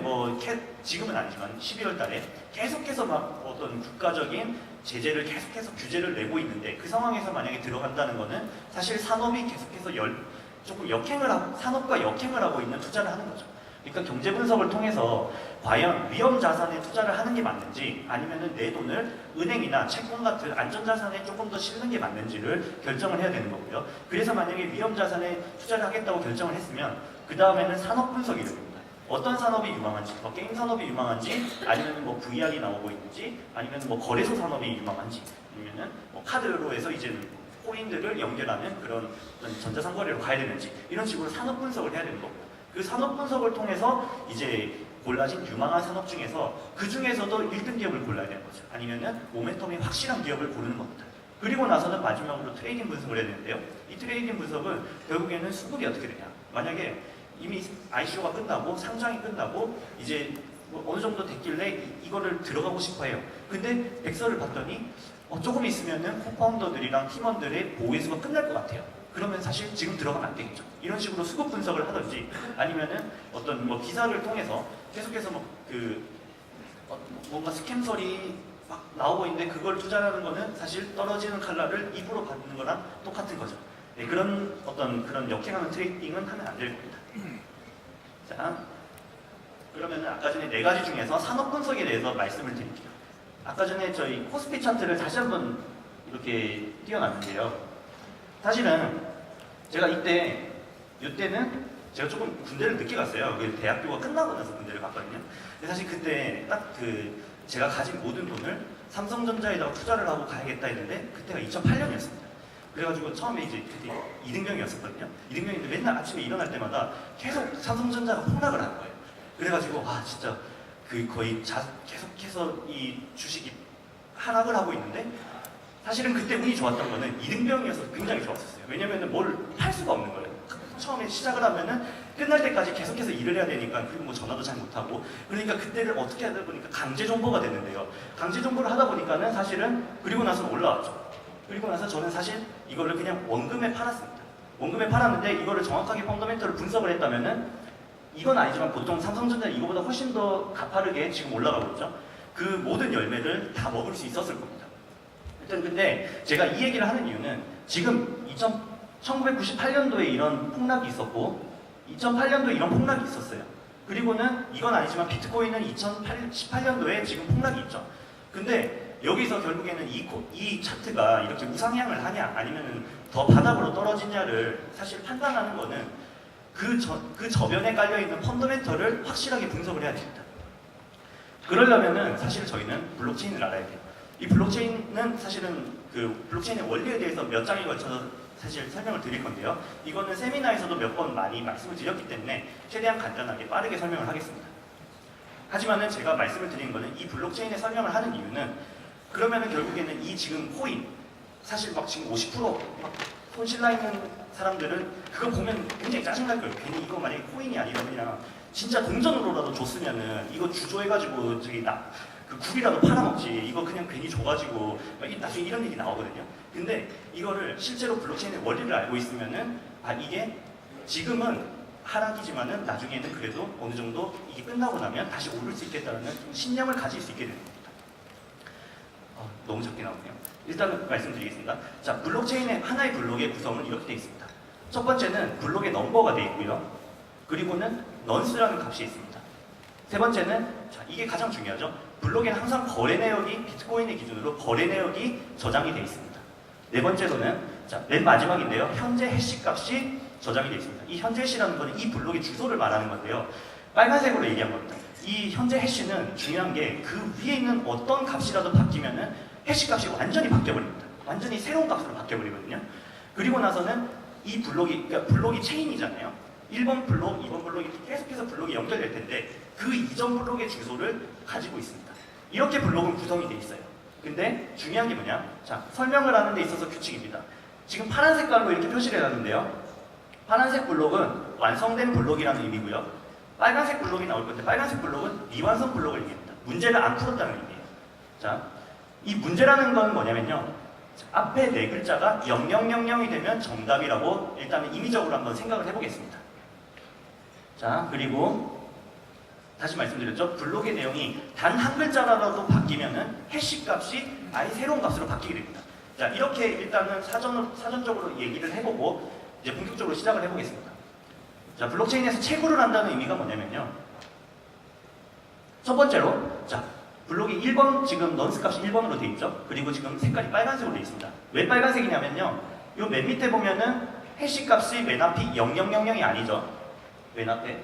지금은 아니지만 11월 달에 계속해서 막 어떤 국가적인 제재를 계속해서 규제를 내고 있는데, 그 상황에서 만약에 들어간다는 거는 사실 산업이 계속해서 조금 산업과 역행을 하고 있는 투자를 하는 거죠. 그러니까 경제 분석을 통해서 과연 위험 자산에 투자를 하는 게 맞는지, 아니면은 내 돈을 은행이나 채권 같은 안전 자산에 조금 더 싣는 게 맞는지를 결정을 해야 되는 거고요. 그래서 만약에 위험 자산에 투자를 하겠다고 결정을 했으면 그 다음에는 산업 분석이 됩니다. 어떤 산업이 유망한지, 뭐 게임 산업이 유망한지, 아니면 뭐 VR이 나오고 있는지, 아니면 뭐 거래소 산업이 유망한지, 아니면은 뭐 카드로 해서 이제는 코인들을 연결하는 그런 어떤 전자상거래로 가야 되는지 이런 식으로 산업 분석을 해야 되는 겁니다. 그 산업 분석을 통해서 이제 골라진 유망한 산업 중에서 그 중에서도 1등 기업을 골라야 되는 거죠. 아니면은 모멘텀이 확실한 기업을 고르는 겁니다. 그리고 나서는 마지막으로 트레이딩 분석을 해야 되는데요. 이 트레이딩 분석은 결국에는 수급이 어떻게 되냐. 만약에 이미 ICO가 끝나고 상장이 끝나고 이제 뭐 어느 정도 됐길래 이거를 들어가고 싶어 해요. 근데 백서를 봤더니 조금 있으면은 코파운더들이랑 팀원들의 보호회수가 끝날 것 같아요. 그러면 사실 지금 들어가면 안 되겠죠. 이런 식으로 수급 분석을 하든지 아니면은 어떤 뭐 기사를 통해서 계속해서 뭔가 스캠설이 막 나오고 있는데 그걸 투자하는 거는 사실 떨어지는 칼날을 입으로 받는 거랑 똑같은 거죠. 네, 그런 역행하는 트레이딩은 하면 안 될 겁니다. 자, 그러면 아까 전에 4가지 중에서 산업 분석에 대해서 말씀을 드릴게요. 아까 전에 저희 코스피 차트를 다시 한번 이렇게 띄워놨는데요. 사실은 제가 이때는 제가 조금 군대를 늦게 갔어요. 대학교가 끝나고 나서 군대를 갔거든요. 근데 사실 그때 딱 제가 가진 모든 돈을 삼성전자에다가 투자를 하고 가야겠다 했는데 그때가 2008년이었습니다. 그래가지고 처음에 이제 그때 이등병이었었거든요. 이등병인데 맨날 아침에 일어날 때마다 계속 삼성전자가 폭락을 하는 거예요. 그래가지고 진짜 거의 계속해서 이 주식이 하락을 하고 있는데 사실은 그때 운이 좋았던 거는 이등병이어서 굉장히 좋았었어요. 왜냐면은 뭘 팔 수가 없는 거예요. 처음에 시작을 하면은 끝날 때까지 계속해서 일을 해야 되니까 그리고 뭐 전화도 잘 못하고 그러니까 그때를 어떻게 하다 보니까 강제 존버가 됐는데요. 강제 존버를 하다 보니까는 사실은 그리고 나서는 올라왔죠. 그리고 나서 저는 사실 이거를 그냥 원금에 팔았습니다. 원금에 팔았는데 이거를 정확하게 펀더멘털을 분석을 했다면은 이건 아니지만 보통 삼성전자는 이거보다 훨씬 더 가파르게 지금 올라가고 있죠. 그 모든 열매를 다 먹을 수 있었을 겁니다. 일단 근데 제가 이 얘기를 하는 이유는 지금 1998년도에 이런 폭락이 있었고 2008년도에 이런 폭락이 있었어요. 그리고는 이건 아니지만 비트코인은 2018년도에 지금 폭락이 있죠. 근데 여기서 결국에는 이 차트가 이렇게 우상향을 하냐 아니면 더 바닥으로 떨어지냐를 사실 판단하는 거는 그 저변에 깔려있는 펀더멘털을 확실하게 분석을 해야 됩니다. 그러려면은 사실 저희는 블록체인을 알아야 돼요. 이 블록체인은 사실은 그 블록체인의 원리에 대해서 몇 장에 걸쳐서 사실 설명을 드릴 건데요. 이거는 세미나에서도 몇 번 많이 말씀을 드렸기 때문에 최대한 간단하게 빠르게 설명을 하겠습니다. 하지만은 제가 말씀을 드리는 거는 이 블록체인의 설명을 하는 이유는 그러면은 결국에는 이 지금 코인 사실 막 지금 50%막 손실 나 있는 사람들은 그거 보면 굉장히 짜증날 거예요. 괜히 이거 만약에 코인이 아니라 그냥 진짜 동전으로라도 줬으면은 이거 주조해가지고 그 굴이라도 팔아먹지 이거 그냥 괜히 줘가지고 나중에 이런 얘기 나오거든요. 근데 이거를 실제로 블록체인의 원리를 알고 있으면은 이게 지금은 하락이지만은 나중에는 그래도 어느 정도 이게 끝나고 나면 다시 오를 수 있겠다는 신념을 가질 수 있게 되는 겁니다. 너무 작게 나오네요. 일단 말씀드리겠습니다. 자, 블록체인의 하나의 블록의 구성은 이렇게 되어 있습니다. 첫 번째는 블록의 넘버가 되어 있고요. 그리고는 넌스라는 값이 있습니다. 세 번째는 이게 가장 중요하죠. 블록에는 항상 거래 내역이 비트코인의 기준으로 거래 내역이 저장이 되어 있습니다. 네 번째로는 맨 마지막인데요. 현재 해시 값이 저장이 되어 있습니다. 이 현재 해시라는 것은 이 블록의 주소를 말하는 건데요. 빨간색으로 얘기한 겁니다. 이 현재 해시는 중요한 게 그 위에 있는 어떤 값이라도 바뀌면은 해시 값이 완전히 바뀌어버립니다. 완전히 새로운 값으로 바뀌어버리거든요. 그리고 나서는 이 그러니까 블록이 체인이잖아요. 1번 블록, 2번 블록이 계속해서 블록이 연결될 텐데 그 이전 블록의 주소를 가지고 있습니다. 이렇게 블록은 구성이 돼 있어요. 근데 중요한 게 뭐냐? 설명을 하는 데 있어서 규칙입니다. 지금 파란 색깔로 이렇게 표시를 해놨는데요. 파란색 블록은 완성된 블록이라는 의미고요. 빨간색 블록이 나올 건데 빨간색 블록은 미완성 블록을 얘기합니다. 문제를 안 풀었다는 의미예요. 이 문제라는 건 뭐냐면요. 앞에 네 글자가 0000이 되면 정답이라고 일단은 임의적으로 한번 생각을 해보겠습니다. 그리고 다시 말씀드렸죠. 블록의 내용이 단 한 글자라도 바뀌면은 해시 값이 아예 새로운 값으로 바뀌게 됩니다. 이렇게 일단은 사전적으로 얘기를 해보고 이제 본격적으로 시작을 해보겠습니다. 블록체인에서 채굴을 한다는 의미가 뭐냐면요. 첫 번째로, 블록이 1번, 지금 넌스 값이 1번으로 되어 있죠. 그리고 지금 색깔이 빨간색으로 되어 있습니다. 왜 빨간색이냐면요. 요 맨 밑에 보면은 해시 값이 맨 앞이 0000이 아니죠. 맨 앞에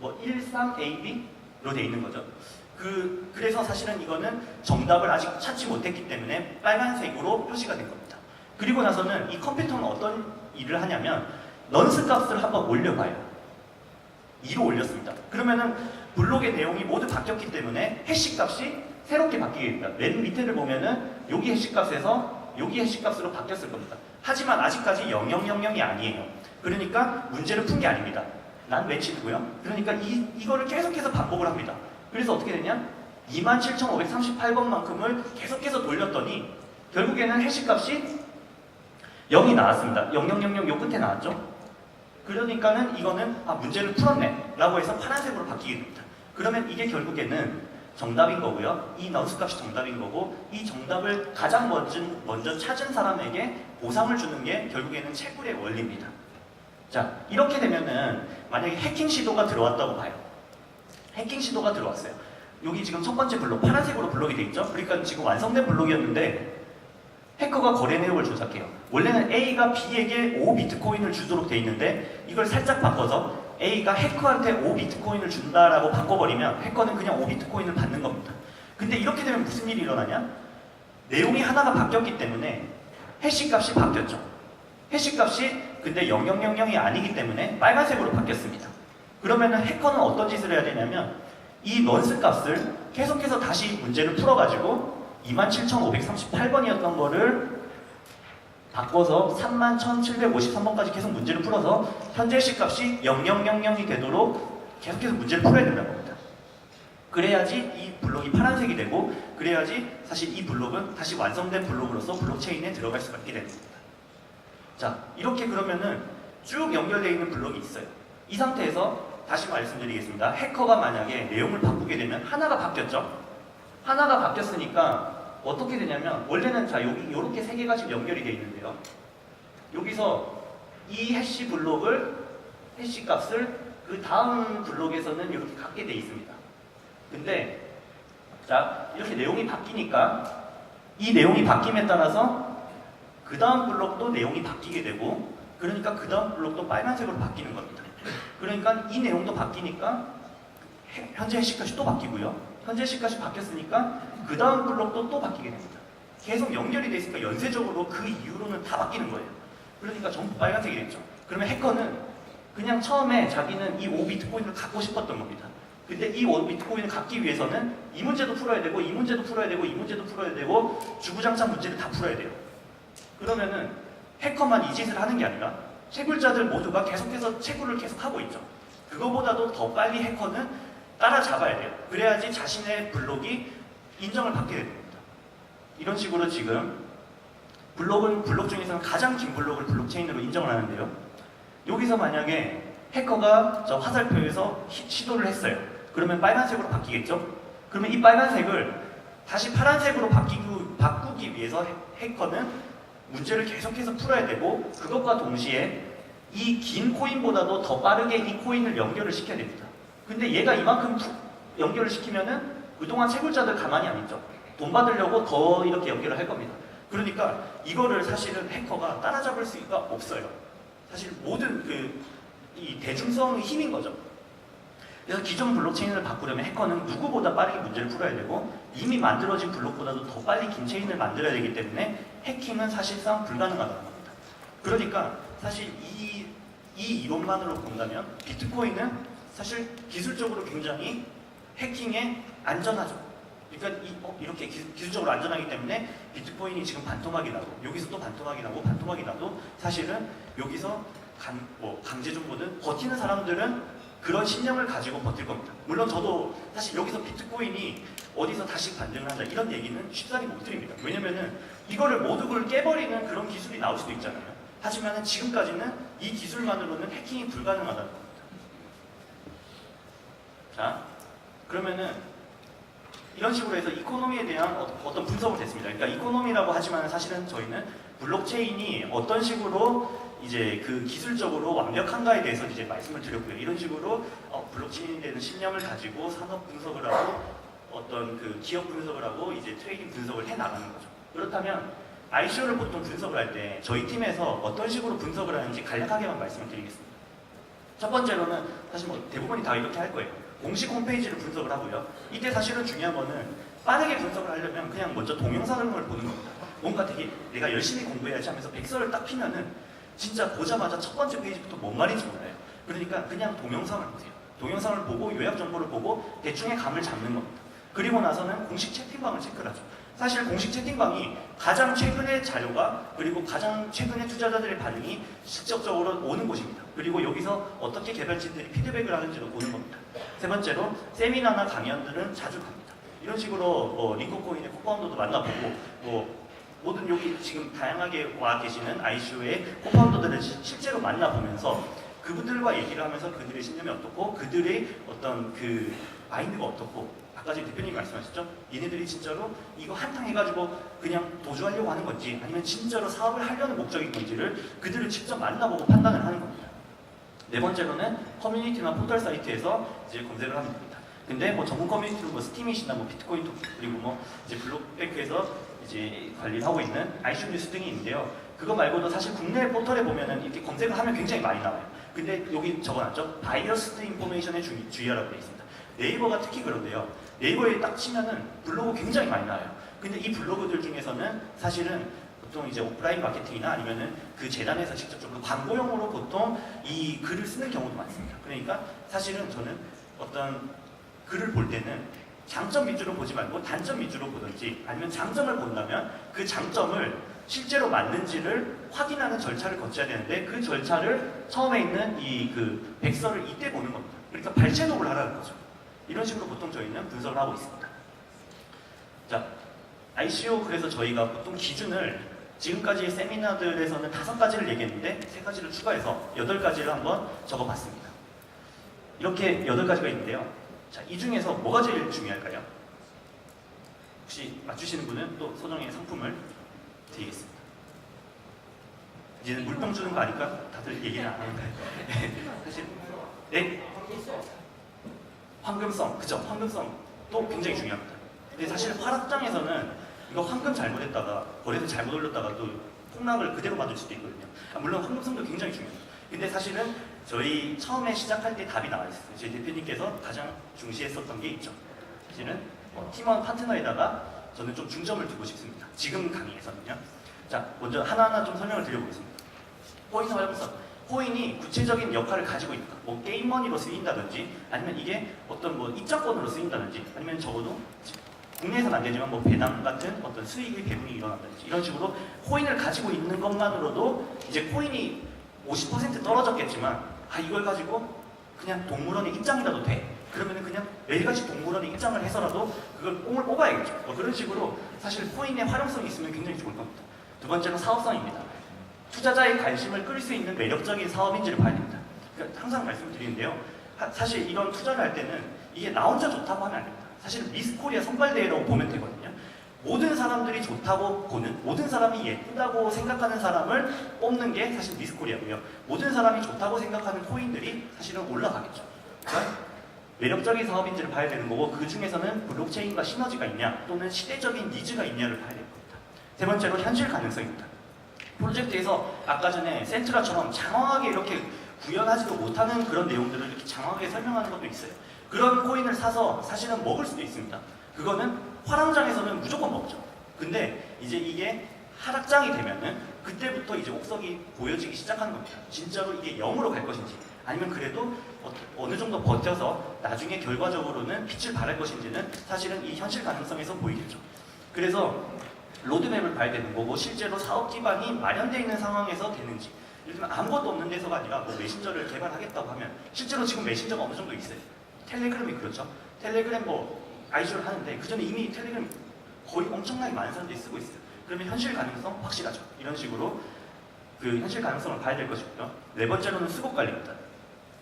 13AB로 되어 있는 거죠. 그래서 사실은 이거는 정답을 아직 찾지 못했기 때문에 빨간색으로 표시가 된 겁니다. 그리고 나서는 이 컴퓨터는 어떤 일을 하냐면 넌스 값을 한번 올려봐요. 2로 올렸습니다. 그러면은 블록의 내용이 모두 바뀌었기 때문에 해시 값이 새롭게 바뀌게 됩니다. 맨 밑에를 보면은 여기 해시 값에서 여기 해시 값으로 바뀌었을 겁니다. 하지만 아직까지 0000이 아니에요. 그러니까 문제를 푼 게 아닙니다. 난 매치드고요. 그러니까 이거를 계속해서 반복을 합니다. 그래서 어떻게 되냐? 27538번만큼을 계속해서 돌렸더니 결국에는 해시 값이 0이 나왔습니다. 0000 요 끝에 나왔죠? 그러니까는 이거는 문제를 풀었네 라고 해서 파란색으로 바뀌게 됩니다. 그러면 이게 결국에는 정답인 거고요. 이 넌스 값이 정답인 거고 이 정답을 가장 먼저 찾은 사람에게 보상을 주는 게 결국에는 채굴의 원리입니다. 자, 이렇게 되면은 만약에 해킹 시도가 들어왔다고 봐요. 해킹 시도가 들어왔어요. 여기 지금 첫 번째 블록 파란색으로 블록이 돼 있죠? 그러니까 지금 완성된 블록이었는데 해커가 거래 내역을 조작해요. 원래는 A가 B에게 5비트코인을 주도록 돼 있는데 이걸 살짝 바꿔서 A가 해커한테 5비트코인을 준다라고 바꿔버리면 해커는 그냥 5비트코인을 받는 겁니다. 근데 이렇게 되면 무슨 일이 일어나냐? 내용이 하나가 바뀌었기 때문에 해시 값이 바뀌었죠. 해시 값이 근데 0000이 아니기 때문에 빨간색으로 바뀌었습니다. 그러면은 해커는 어떤 짓을 해야 되냐면 이 넌스 값을 계속해서 다시 문제를 풀어가지고 27538번이었던 거를 바꿔서 31,753번까지 계속 문제를 풀어서 현재 시값이 0000이 되도록 계속해서 문제를 풀어야 된다는 겁니다. 그래야지 이 블록이 파란색이 되고 그래야지 사실 이 블록은 다시 완성된 블록으로서 블록체인에 들어갈 수가 있게 되는 겁니다. 자, 이렇게 그러면은 쭉 연결되어 있는 블록이 있어요. 이 상태에서 다시 말씀드리겠습니다. 해커가 만약에 내용을 바꾸게 되면 하나가 바뀌었죠? 하나가 바뀌었으니까 어떻게 되냐면 원래는 자 여기 이렇게 세 개가 지금 연결이 되어 있는데요. 여기서 이 해시 블록을 해시 값을 그 다음 블록에서는 이렇게 갖게 되어 있습니다. 근데 자 이렇게 내용이 바뀌니까 이 내용이 바뀜에 따라서 그 다음 블록도 내용이 바뀌게 되고 그러니까 그 다음 블록도 빨간색으로 바뀌는 겁니다. 그러니까 이 내용도 바뀌니까 현재 해시 값이 또 바뀌고요. 현재 시값이 바뀌었으니까 그 다음 블록도 또 바뀌게 됩니다. 계속 연결이 돼 있으니까 연쇄적으로 그 이후로는 다 바뀌는 거예요. 그러니까 전부 빨간색이 됐죠. 그러면 해커는 그냥 처음에 자기는 이 5비트코인을 갖고 싶었던 겁니다. 근데 이 5비트코인을 갖기 위해서는 이 문제도 풀어야 되고 이 문제도 풀어야 되고 이 문제도 풀어야 되고 주구장창 문제를 다 풀어야 돼요. 그러면은 해커만 이 짓을 하는 게 아니라 채굴자들 모두가 계속해서 채굴을 계속하고 있죠. 그거보다도 더 빨리 해커는 따라잡아야 돼요. 그래야지 자신의 블록이 인정을 받게 됩니다. 이런 식으로 지금 블록 중에서는 가장 긴 블록을 블록체인으로 인정을 하는데요. 여기서 만약에 해커가 저 화살표에서 시도를 했어요. 그러면 빨간색으로 바뀌겠죠? 그러면 이 빨간색을 다시 파란색으로 바꾸기 위해서 해커는 문제를 계속해서 풀어야 되고 그것과 동시에 이 긴 코인보다도 더 빠르게 이 코인을 연결을 시켜야 됩니다. 근데 얘가 이만큼 연결을 시키면은 그동안 채굴자들 가만히 안 있죠. 돈 받으려고 더 이렇게 연결을 할 겁니다. 그러니까 이거를 사실은 해커가 따라잡을 수가 없어요. 사실 모든 이 대중성의 힘인 거죠. 그래서 기존 블록체인을 바꾸려면 해커는 누구보다 빠르게 문제를 풀어야 되고 이미 만들어진 블록보다도 더 빨리 긴 체인을 만들어야 되기 때문에 해킹은 사실상 불가능하다는 겁니다. 그러니까 사실 이 이론만으로 본다면 비트코인은 사실 기술적으로 굉장히 해킹에 안전하죠. 그러니까 이렇게 기술적으로 안전하기 때문에 비트코인이 지금 반토막이 나고 여기서 또 반토막이 나고 반토막이 나도 사실은 여기서 강제 정보든 버티는 사람들은 그런 신념을 가지고 버틸 겁니다. 물론 저도 사실 여기서 비트코인이 어디서 다시 반등을 한다 이런 얘기는 쉽사리 못 드립니다. 왜냐면은 이거를 모두를 깨버리는 그런 기술이 나올 수도 있잖아요. 하지만 지금까지는 이 기술만으로는 해킹이 불가능하다는 겁니다. 자, 그러면은 이런 식으로 해서 이코노미에 대한 어떤 분석을 했습니다. 그러니까 이코노미라고 하지만 사실은 저희는 블록체인이 어떤 식으로 이제 그 기술적으로 완벽한가에 대해서 이제 말씀을 드렸고요. 이런 식으로 블록체인에 대한 신념을 가지고 산업 분석을 하고 어떤 그 기업 분석을 하고 이제 트레이딩 분석을 해 나가는 거죠. 그렇다면 ICO를 보통 분석을 할 때 저희 팀에서 어떤 식으로 분석을 하는지 간략하게만 말씀을 드리겠습니다. 첫 번째로는 사실 뭐 대부분이 다 이렇게 할 거예요. 공식 홈페이지를 분석을 하고요. 이때 사실은 중요한 거는 빠르게 분석을 하려면 그냥 먼저 동영상을 보는 겁니다. 뭔가 되게 내가 열심히 공부해야지 하면서 백서를 딱 피면은 진짜 보자마자 첫 번째 페이지부터 뭔 말인지 몰라요. 그러니까 그냥 동영상을 보세요. 동영상을 보고 요약 정보를 보고 대충의 감을 잡는 겁니다. 그리고 나서는 공식 채팅방을 체크를 하죠. 사실 공식 채팅방이 가장 최근의 자료가 그리고 가장 최근의 투자자들의 반응이 직접적으로 오는 곳입니다. 그리고 여기서 어떻게 개발진들이 피드백을 하는지도 보는 겁니다. 세 번째로 세미나나 강연들은 자주 갑니다. 이런 식으로 링코코인의 코파운더도 만나보고 모든 여기 지금 다양하게 와 계시는 ICO의 코파운더들을 실제로 만나보면서 그분들과 얘기를 하면서 그들의 신념이 어떻고 그들의 어떤 그 마인드가 어떻고 아까 지금 대표님이 말씀하셨죠? 얘네들이 진짜로 이거 한탕 해가지고 그냥 도주하려고 하는 건지 아니면 진짜로 사업을 하려는 목적인 건지를 그들을 직접 만나보고 판단을 하는 겁니다. 네 번째로는 커뮤니티나 포털 사이트에서 이제 검색을 하면 됩니다. 근데 뭐 전문 커뮤니티로 뭐 스팀이시나 뭐 비트코인 토크 그리고 뭐 이제 블록뱅크에서 이제 관리를 하고 있는 ICO 뉴스 등이 있는데요. 그거 말고도 사실 국내 포털에 보면은 이렇게 검색을 하면 굉장히 많이 나와요. 근데 여기 적어놨죠? 바이어스드 인포메이션에 주의하라고 되어 있습니다. 네이버가 특히 그런데요. 네이버에 딱 치면은 블로그 굉장히 많이 나와요. 근데 이 블로그들 중에서는 사실은 보통 이제 오프라인 마케팅이나 아니면은 그 재단에서 직접적으로 광고용으로 보통 이 글을 쓰는 경우도 많습니다. 그러니까 사실은 저는 어떤 글을 볼 때는 장점 위주로 보지 말고 단점 위주로 보든지 아니면 장점을 본다면 그 장점을 실제로 맞는지를 확인하는 절차를 거쳐야 되는데 그 절차를 처음에 있는 이 그 백서를 이때 보는 겁니다. 그러니까 발췌독을 하라는 거죠. 이런 식으로 보통 저희는 분석을 하고 있습니다. 자, ICO 그래서 저희가 보통 기준을 지금까지 세미나들에서는 5가지를 얘기했는데 3가지를 추가해서 8가지를 한번 적어봤습니다. 이렇게 8가지가 있는데요. 자, 이 중에서 뭐가 제일 중요할까요? 혹시 맞추시는 분은 또 소정의 상품을 드리겠습니다. 이제는 물병 주는 거 아니까 다들 얘기는 안 하는가요? 사실 네? 황금성, 그죠? 황금성도 굉장히 중요합니다. 근데 사실 화락장에서는 이거 황금 잘못했다가 거래소 잘못 올렸다가 또 폭락을 그대로 받을 수도 있거든요. 물론 황금성도 굉장히 중요합니다. 근데 사실은 저희 처음에 시작할 때 답이 나와 있어요. 저희 대표님께서 가장 중시했었던 게 있죠. 사실은 팀원 파트너에다가 저는 좀 중점을 두고 싶습니다. 지금 강의에서는요. 자, 먼저 하나하나 좀 설명을 드려보겠습니다. 코인 활용성. 코인이 구체적인 역할을 가지고 있다. 뭐 게임머니로 쓰인다든지 아니면 이게 어떤 뭐 입장권으로 쓰인다든지 아니면 적어도 국내에서는 안 되지만 뭐 배당 같은 어떤 수익의 배분이 일어난다든지 이런 식으로 코인을 가지고 있는 것만으로도 이제 코인이 50% 떨어졌겠지만 이걸 가지고 그냥 동물원에 입장이라도 돼. 그러면은 그냥 매일같이 동물원에 입장을 해서라도 그걸 뽕을 뽑아야겠죠. 그런 식으로 사실 코인의 활용성이 있으면 굉장히 좋을 겁니다. 두 번째는 사업성입니다. 투자자의 관심을 끌 수 있는 매력적인 사업인지를 봐야 됩니다. 그러니까 항상 말씀드리는데요. 사실 이런 투자를 할 때는 이게 나 혼자 좋다고 하면 안 됩니다. 사실 미스코리아 선발대회라고 보면 되거든요. 모든 사람들이 좋다고 보는, 모든 사람이 예쁘다고 생각하는 사람을 뽑는 게 사실 미스코리아고요. 모든 사람이 좋다고 생각하는 코인들이 사실은 올라가겠죠. 그러니까 매력적인 사업인지를 봐야 되는 거고 그 중에서는 블록체인과 시너지가 있냐 또는 시대적인 니즈가 있냐를 봐야 될 겁니다. 세 번째로 현실 가능성입니다. 프로젝트에서 아까 전에 센트라처럼 장황하게 이렇게 구현하지도 못하는 그런 내용들을 이렇게 장황하게 설명하는 것도 있어요. 그런 코인을 사서 사실은 먹을 수도 있습니다. 그거는 화랑장에서는 무조건 먹죠. 근데 이제 이게 하락장이 되면은 그때부터 이제 옥석이 보여지기 시작하는 겁니다. 진짜로 이게 0으로 갈 것인지 아니면 그래도 어느 정도 버텨서 나중에 결과적으로는 빛을 발할 것인지는 사실은 이 현실 가능성에서 보이겠죠. 그래서 로드맵을 봐야 되는 거고 실제로 사업 기반이 마련되어 있는 상황에서 되는지 예를 들면 아무것도 없는 데서가 아니라 뭐 메신저를 개발하겠다고 하면 실제로 지금 메신저가 어느 정도 있어요. 텔레그램이 그렇죠. 텔레그램 뭐 ICO를 하는데 그 전에 이미 텔레그램 거의 엄청나게 많은 사람들이 쓰고 있어요. 그러면 현실 가능성 확실하죠. 이런 식으로 그 현실 가능성을 봐야 될 것이고요. 네 번째로는 수급 관리입니다.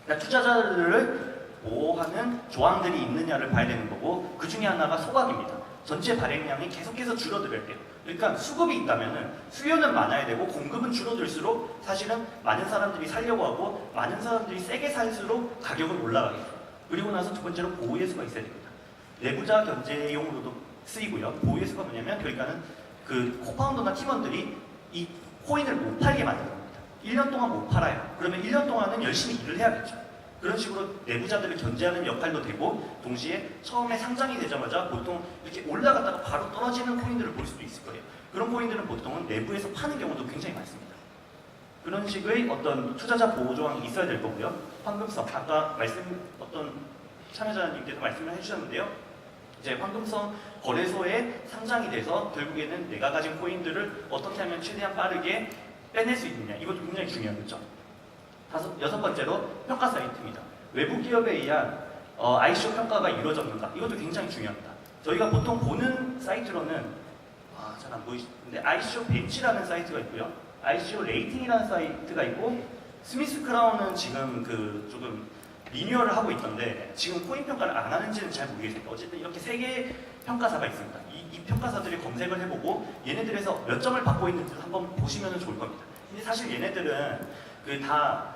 그러니까 투자자들을 보호하는 조항들이 있느냐를 봐야 되는 거고 그 중에 하나가 소각입니다. 전체 발행량이 계속해서 줄어들어야 돼요. 그러니까 수급이 있다면은 수요는 많아야 되고 공급은 줄어들수록 사실은 많은 사람들이 살려고 하고 많은 사람들이 세게 살수록 가격은 올라가게 돼요. 그리고 나서 두 번째로 보호 예수가 있어야 됩니다. 내부자 견제용으로도 쓰이고요. 보호 예수가 뭐냐면 그러니까는 그 코파운더나 팀원들이 이 코인을 못 팔게 만드는 겁니다. 1년 동안 못 팔아요. 그러면 1년 동안은 열심히 일을 해야겠죠. 그런 식으로 내부자들을 견제하는 역할도 되고 동시에 처음에 상장이 되자마자 보통 이렇게 올라갔다가 바로 떨어지는 코인들을 볼 수도 있을 거예요. 그런 코인들은 보통은 내부에서 파는 경우도 굉장히 많습니다. 그런 식의 어떤 투자자 보호 조항이 있어야 될 거고요. 황금성, 아까 어떤 참여자님께서 말씀을 해주셨는데요. 이제 황금성 거래소에 상장이 돼서 결국에는 내가 가진 코인들을 어떻게 하면 최대한 빠르게 빼낼 수 있느냐, 이것도 굉장히 중요한 거죠. 여섯 번째로 평가 사이트입니다. 외부 기업에 의한 ICO 평가가 이루어졌는가, 이것도 굉장히 중요합니다. 저희가 보통 보는 사이트로는 잘 안 보이시는데 ICO 벤치라는 사이트가 있고요, ICO 레이팅이라는 사이트가 있고, 스미스 크라운은 지금 조금 리뉴얼을 하고 있던데 지금 코인 평가를 안 하는지는 잘 모르겠습니다. 어쨌든 이렇게 세 개의 평가사가 있습니다. 이 평가사들이 검색을 해보고 얘네들에서 몇 점을 받고 있는지 한번 보시면 좋을 겁니다. 근데 사실 얘네들은 다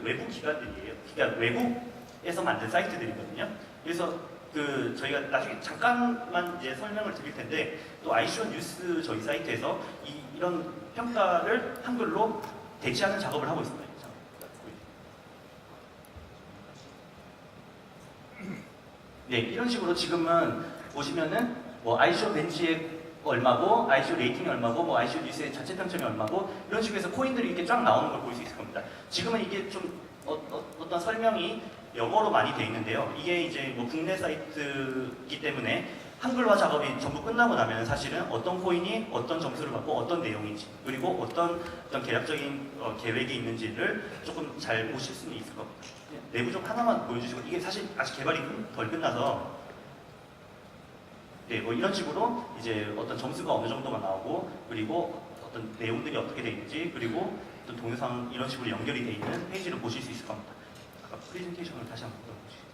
외부 기관들이에요. 그러니까 외국에서 만든 사이트들이거든요. 그래서 저희가 나중에 잠깐만 이제 설명을 드릴 텐데, 또 ICO 뉴스 저희 사이트에서 이런 평가를 한글로 대체하는 작업을 하고 있습니다. 네, 이런 식으로 지금은 보시면은 ICO 벤치에 얼마고, ICO 레이팅이 얼마고, ICO 뉴스의 자체 평점이 얼마고, 이런 식으로 해서 코인들이 이렇게 쫙 나오는 걸 볼 수 있을 겁니다. 지금은 이게 좀 어떤 설명이 영어로 많이 돼 있는데요. 이게 이제 국내 사이트이기 때문에 한글화 작업이 전부 끝나고 나면 사실은 어떤 코인이 어떤 점수를 받고 어떤 내용인지, 그리고 어떤 계략적인 계획이 있는지를 조금 잘 보실 수는 있을 겁니다. 내부 좀 하나만 보여주시고, 이게 사실 아직 개발이 덜 끝나서 네, 이런 식으로 이제 어떤 점수가 어느 정도가 나오고, 그리고 어떤 내용들이 어떻게 돼 있는지, 그리고 어떤 동영상 이런 식으로 연결이 돼 있는 페이지를 보실 수 있을 겁니다. 아까 프레젠테이션을 다시 한번 보여주시죠.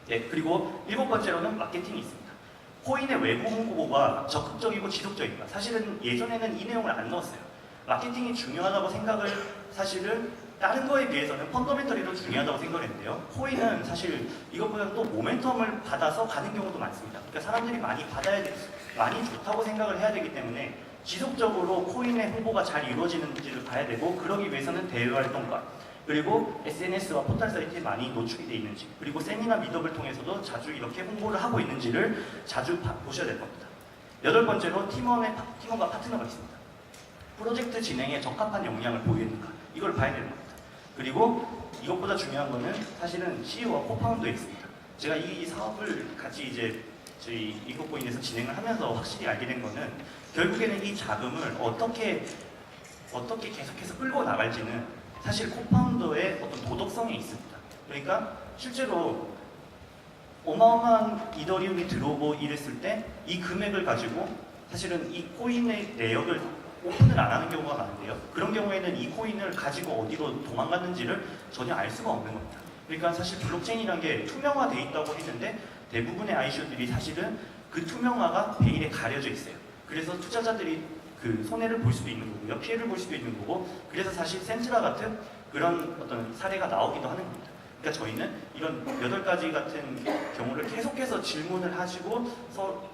네, 그리고 일곱 번째로는 마케팅이 있습니다. 코인의 외부 홍보가 적극적이고 지속적입니다. 사실은 예전에는 이 내용을 안 넣었어요. 마케팅이 중요하다고 생각을 사실은 다른 거에 비해서는 펀더멘털리로 중요하다고 생각을 했는데요. 코인은 사실 이것보다는 또 모멘텀을 받아서 가는 경우도 많습니다. 그러니까 사람들이 많이 좋다고 생각을 해야 되기 때문에 지속적으로 코인의 홍보가 잘 이루어지는지를 봐야 되고, 그러기 위해서는 대외 활동과, 그리고 SNS와 포털 사이트에 많이 노출이 되어 있는지, 그리고 세미나 미덕을 통해서도 자주 이렇게 홍보를 하고 있는지를 자주 보셔야 될 겁니다. 여덟 번째로 팀원과 파트너가 있습니다. 프로젝트 진행에 적합한 역량을 보이는가, 이걸 봐야 되는 겁니다. 그리고 이것보다 중요한 거는 사실은 CEO와 코파운더에 있습니다. 제가 이 사업을 같이 이제 저희 이코코인에서 진행을 하면서 확실히 알게 된 거는, 결국에는 이 자금을 어떻게 계속해서 끌고 나갈지는 사실 코파운더의 어떤 도덕성에 있습니다. 그러니까 실제로 어마어마한 이더리움이 들어오고 이랬을 때 이 금액을 가지고 사실은 이 코인의 내역을 오픈을 안 하는 경우가 많은데요. 그런 경우에는 이 코인을 가지고 어디로 도망갔는지를 전혀 알 수가 없는 겁니다. 그러니까 사실 블록체인이라는 게 투명화되어 있다고 했는데, 대부분의 ICO들이 사실은 그 투명화가 베일에 가려져 있어요. 그래서 투자자들이 손해를 볼 수도 있는 거고요, 피해를 볼 수도 있는 거고, 그래서 사실 센트라 같은 그런 어떤 사례가 나오기도 하는 겁니다. 그러니까 저희는 이런 8가지 같은 경우를 계속해서 질문을 하시고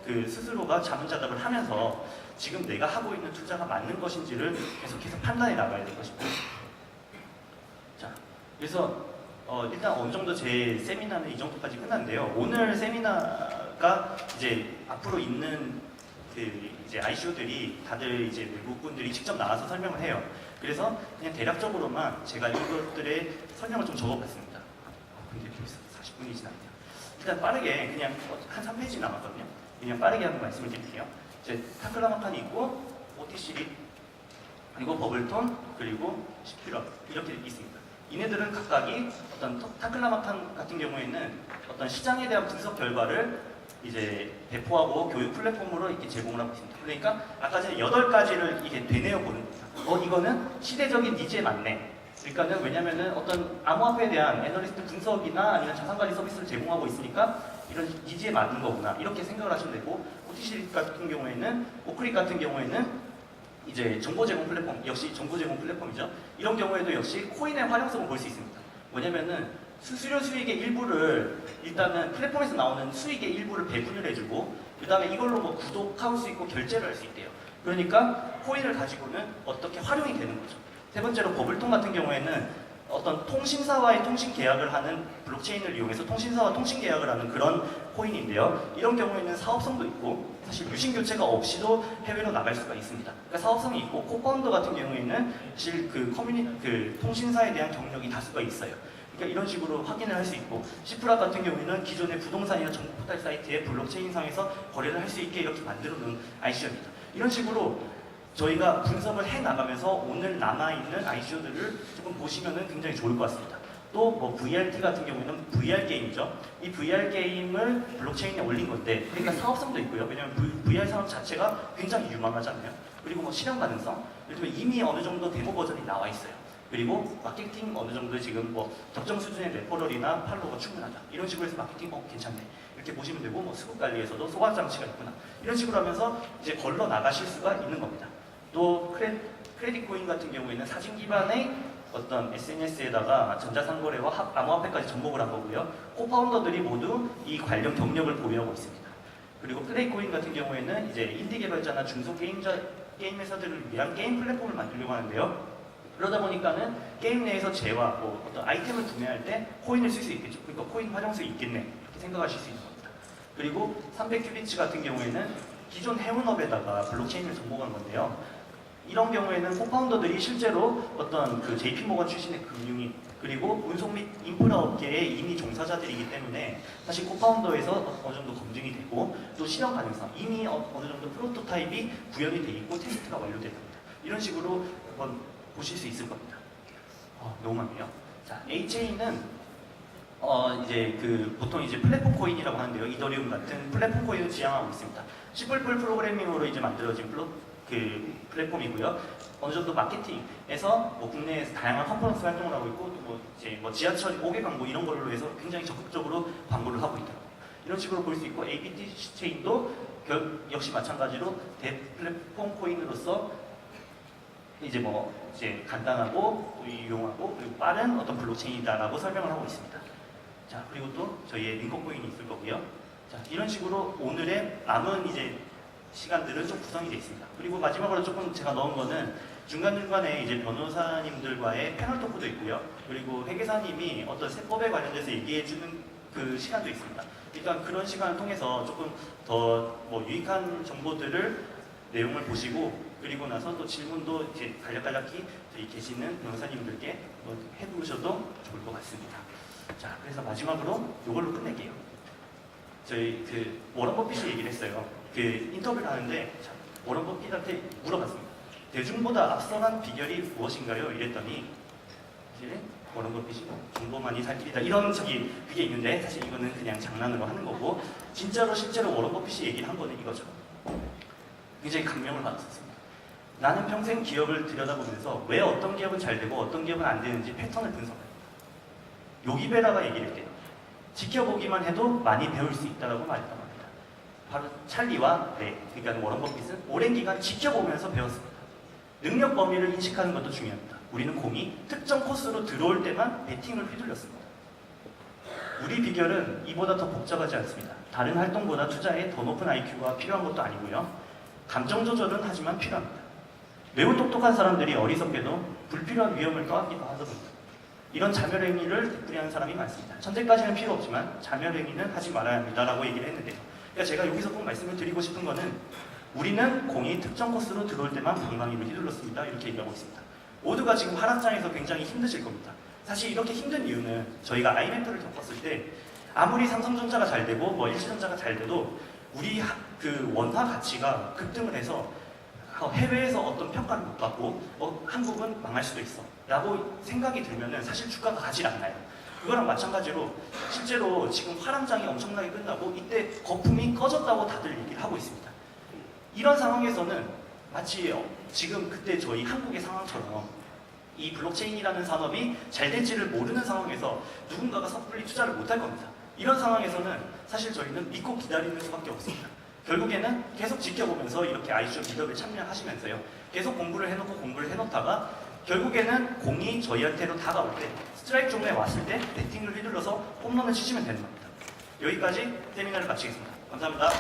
스스로가 자문자답을 하면서 지금 내가 하고 있는 투자가 맞는 것인지를 계속해서 판단해 나가야 될 것입니다. 자, 그래서 일단 어느 정도 제 세미나는 이 정도까지 끝났는데요. 오늘 세미나가 이제 앞으로 있는 이제 ICO들이 다들 이제 외국분들이 직접 나와서 설명을 해요. 그래서 그냥 대략적으로만 제가 이것들의 설명을 좀 적어봤습니다. 근데 벌써 40분이 지났네요. 일단 빠르게 그냥 한 3페이지 남았거든요. 그냥 빠르게 한번 말씀을 드릴게요. 이제 타클라마칸이 있고, OTC리, 그리고 버블톤, 그리고 시큐럽, 이렇게 있습니다. 이네들은 각각이 어떤 타클라마칸 같은 경우에는 어떤 시장에 대한 분석 결과를 이제 배포하고 교육 플랫폼으로 이렇게 제공을 하고 있습니다. 그러니까 아까 전에 8가지를 이게 되뇌어 보는 겁니다. 이거는 시대적인 니즈에 맞네. 그러니까는 왜냐면은 어떤 암호화폐에 대한 애널리스트 분석이나 아니면 자산관리 서비스를 제공하고 있으니까 이런 니즈에 맞는 거구나, 이렇게 생각을 하시면 되고, OTC 같은 경우에는, 오크릭 같은 경우에는 이제 정보 제공 플랫폼, 역시 정보 제공 플랫폼이죠. 이런 경우에도 역시 코인의 활용성을 볼 수 있습니다. 뭐냐면은 수수료 수익의 일부를, 일단은 플랫폼에서 나오는 수익의 일부를 배분을 해주고, 그 다음에 이걸로 구독할 수 있고 결제를 할 수 있대요. 그러니까 코인을 가지고는 어떻게 활용이 되는 거죠. 세 번째로 버블통 같은 경우에는 어떤 통신사와의 통신 계약을 하는 블록체인을 이용해서 통신사와 통신 계약을 하는 그런 코인인데요. 이런 경우에는 사업성도 있고 사실 유심 교체가 없이도 해외로 나갈 수가 있습니다. 그러니까 사업성이 있고 코파운더 같은 경우에는 사실 그 통신사에 대한 경력이 다수가 있어요. 그러니까 이런 식으로 확인을 할 수 있고 시프라 같은 경우에는 기존의 부동산이나 정보 포털 사이트에 블록체인상에서 거래를 할 수 있게 이렇게 만들어 놓은 ICO입니다. 이런 식으로 저희가 분석을 해 나가면서 오늘 남아있는 ICO들을 조금 보시면은 굉장히 좋을 것 같습니다. 또 뭐 VRT 같은 경우에는 VR 게임이죠. 이 VR 게임을 블록체인에 올린 건데 그러니까 사업성도 있고요. 왜냐하면 VR 산업 자체가 굉장히 유망하잖아요. 그리고 뭐 실현 가능성, 예를 들면 이미 어느 정도 데모 버전이 나와 있어요. 그리고 마케팅 어느 정도 지금 뭐 적정 수준의 레퍼럴이나 팔로워가 충분하다. 이런 식으로 해서 마케팅 괜찮네. 이렇게 보시면 되고 뭐 수급 관리에서도 소각 장치가 있구나. 이런 식으로 하면서 이제 걸러 나가실 수가 있는 겁니다. 또 크레딧 코인 같은 경우에는 사진 기반의 어떤 SNS에다가 전자상거래와 암호화폐까지 접목을 한 거고요. 코파운더들이 모두 이 관련 경력을 보유하고 있습니다. 그리고 크레딧 코인 같은 경우에는 이제 인디 개발자나 중소 게임 회사들을 위한 게임 플랫폼을 만들려고 하는데요. 그러다 보니까는 게임 내에서 재화, 뭐 어떤 아이템을 구매할 때 코인을 쓸 수 있겠죠. 그러니까 코인 활용성이 있겠네. 이렇게 생각하실 수 있는 겁니다. 그리고 300큐비츠 같은 경우에는 기존 해운업에다가 블록체인을 접목한 건데요. 이런 경우에는 코파운더들이 실제로 어떤 그 JP모건 출신의 금융인 그리고 운송 및 인프라 업계에 이미 종사자들이기 때문에 사실 코파운더에서 어느 정도 검증이 되고 또 실현 가능성 이미 어느 정도 프로토타입이 구현이 돼 있고 테스트가 완료된 겁니다. 이런 식으로 한번 보실 수 있을 겁니다. 너무 많네요. 자, HA는 이제 그 보통 이제 플랫폼 코인이라고 하는데요. 이더리움 같은 플랫폼 코인을 지향하고 있습니다. 시플풀 프로그래밍으로 이제 만들어진 그 플랫폼이고요. 어느 정도 마케팅에서 뭐 국내에서 다양한 컨퍼런스 활동을 하고 있고 또 뭐 이제 뭐 지하철 5개 광고 이런 걸로 해서 굉장히 적극적으로 광고를 하고 있더라고요. 이런 식으로 볼 수 있고 APT 체인도 역시 마찬가지로 대플랫폼 코인으로서 이제 뭐 이제 간단하고 유용하고 그리고 빠른 어떤 블록체인이다라고 설명을 하고 있습니다. 자, 그리고 또 저희의 링컨 코인이 있을 거고요. 자, 이런 식으로 오늘의 남은 이제 시간들은 좀 구성이 되어 있습니다. 그리고 마지막으로 조금 제가 넣은 거는 중간중간에 이제 변호사님들과의 패널 토크도 있고요. 그리고 회계사님이 어떤 세법에 관련돼서 얘기해주는 그 시간도 있습니다. 그러니까 그런 시간을 통해서 조금 더 뭐 유익한 정보들을 내용을 보시고 그리고 나서 또 질문도 이제 간략간략히 저희 계시는 변호사님들께 해보셔도 좋을 것 같습니다. 자, 그래서 마지막으로 이걸로 끝낼게요. 저희 그 워런 버핏이 얘기를 했어요. 그 인터뷰를 하는데 워런 버핏한테 물어봤습니다. 대중보다 앞서간 비결이 무엇인가요? 이랬더니 이제 워런 버핏이 정보만이 살 길이다 이런 그게 있는데 사실 이거는 그냥 장난으로 하는 거고 진짜로 실제로 워런 버핏이 얘기를 한 거는 이거죠. 굉장히 감명을 받았었습니다. 나는 평생 기업을 들여다보면서 왜 어떤 기업은 잘 되고 어떤 기업은 안 되는지 패턴을 분석해요. 요기베라가 얘기를 했대요. 지켜보기만 해도 많이 배울 수 있다고 말했단 말입니다. 바로 찰리와 그러니까 워런 버핏은 오랜 기간 지켜보면서 배웠습니다. 능력 범위를 인식하는 것도 중요합니다. 우리는 공이 특정 코스로 들어올 때만 배팅을 휘둘렸습니다. 우리 비결은 이보다 더 복잡하지 않습니다. 다른 활동보다 투자에 더 높은 IQ가 필요한 것도 아니고요. 감정 조절은 하지만 필요합니다. 매우 똑똑한 사람들이 어리석게도 불필요한 위험을 떠안기도 하더군요. 이런 자멸행위를 되풀이하는 사람이 많습니다. 천재까지는 필요 없지만 자멸행위는 하지 말아야 합니다라고 얘기를 했는데요. 그러니까 제가 여기서 꼭 말씀을 드리고 싶은 거는 우리는 공이 특정 코스로 들어올 때만 방망이를 휘둘렀습니다. 이렇게 얘기하고 있습니다. 모두가 지금 하락장에서 굉장히 힘드실 겁니다. 사실 이렇게 힘든 이유는 저희가 IMF를 겪었을 때 아무리 삼성전자가 잘 되고 뭐 일시전자가 잘 돼도 우리 그 원화 가치가 급등을 해서 해외에서 어떤 평가를 못 받고 한국은 망할 수도 있어 라고 생각이 들면은 사실 주가가 가지 않나요? 그거랑 마찬가지로 실제로 지금 화랑장이 엄청나게 끝나고 이때 거품이 꺼졌다고 다들 얘기를 하고 있습니다. 이런 상황에서는 마치 지금 그때 저희 한국의 상황처럼 이 블록체인이라는 산업이 잘 될지를 모르는 상황에서 누군가가 섣불리 투자를 못할 겁니다. 이런 상황에서는 사실 저희는 믿고 기다리는 수밖에 없습니다. 결국에는 계속 지켜보면서 이렇게 ICO 미더에 참여하시면서요. 계속 공부를 해놓다가 결국에는 공이 저희한테로 다가올 때 스트라이크 존에 왔을 때 배팅을 휘둘러서 홈런을 치시면 되는 겁니다. 여기까지 세미나를 마치겠습니다. 감사합니다.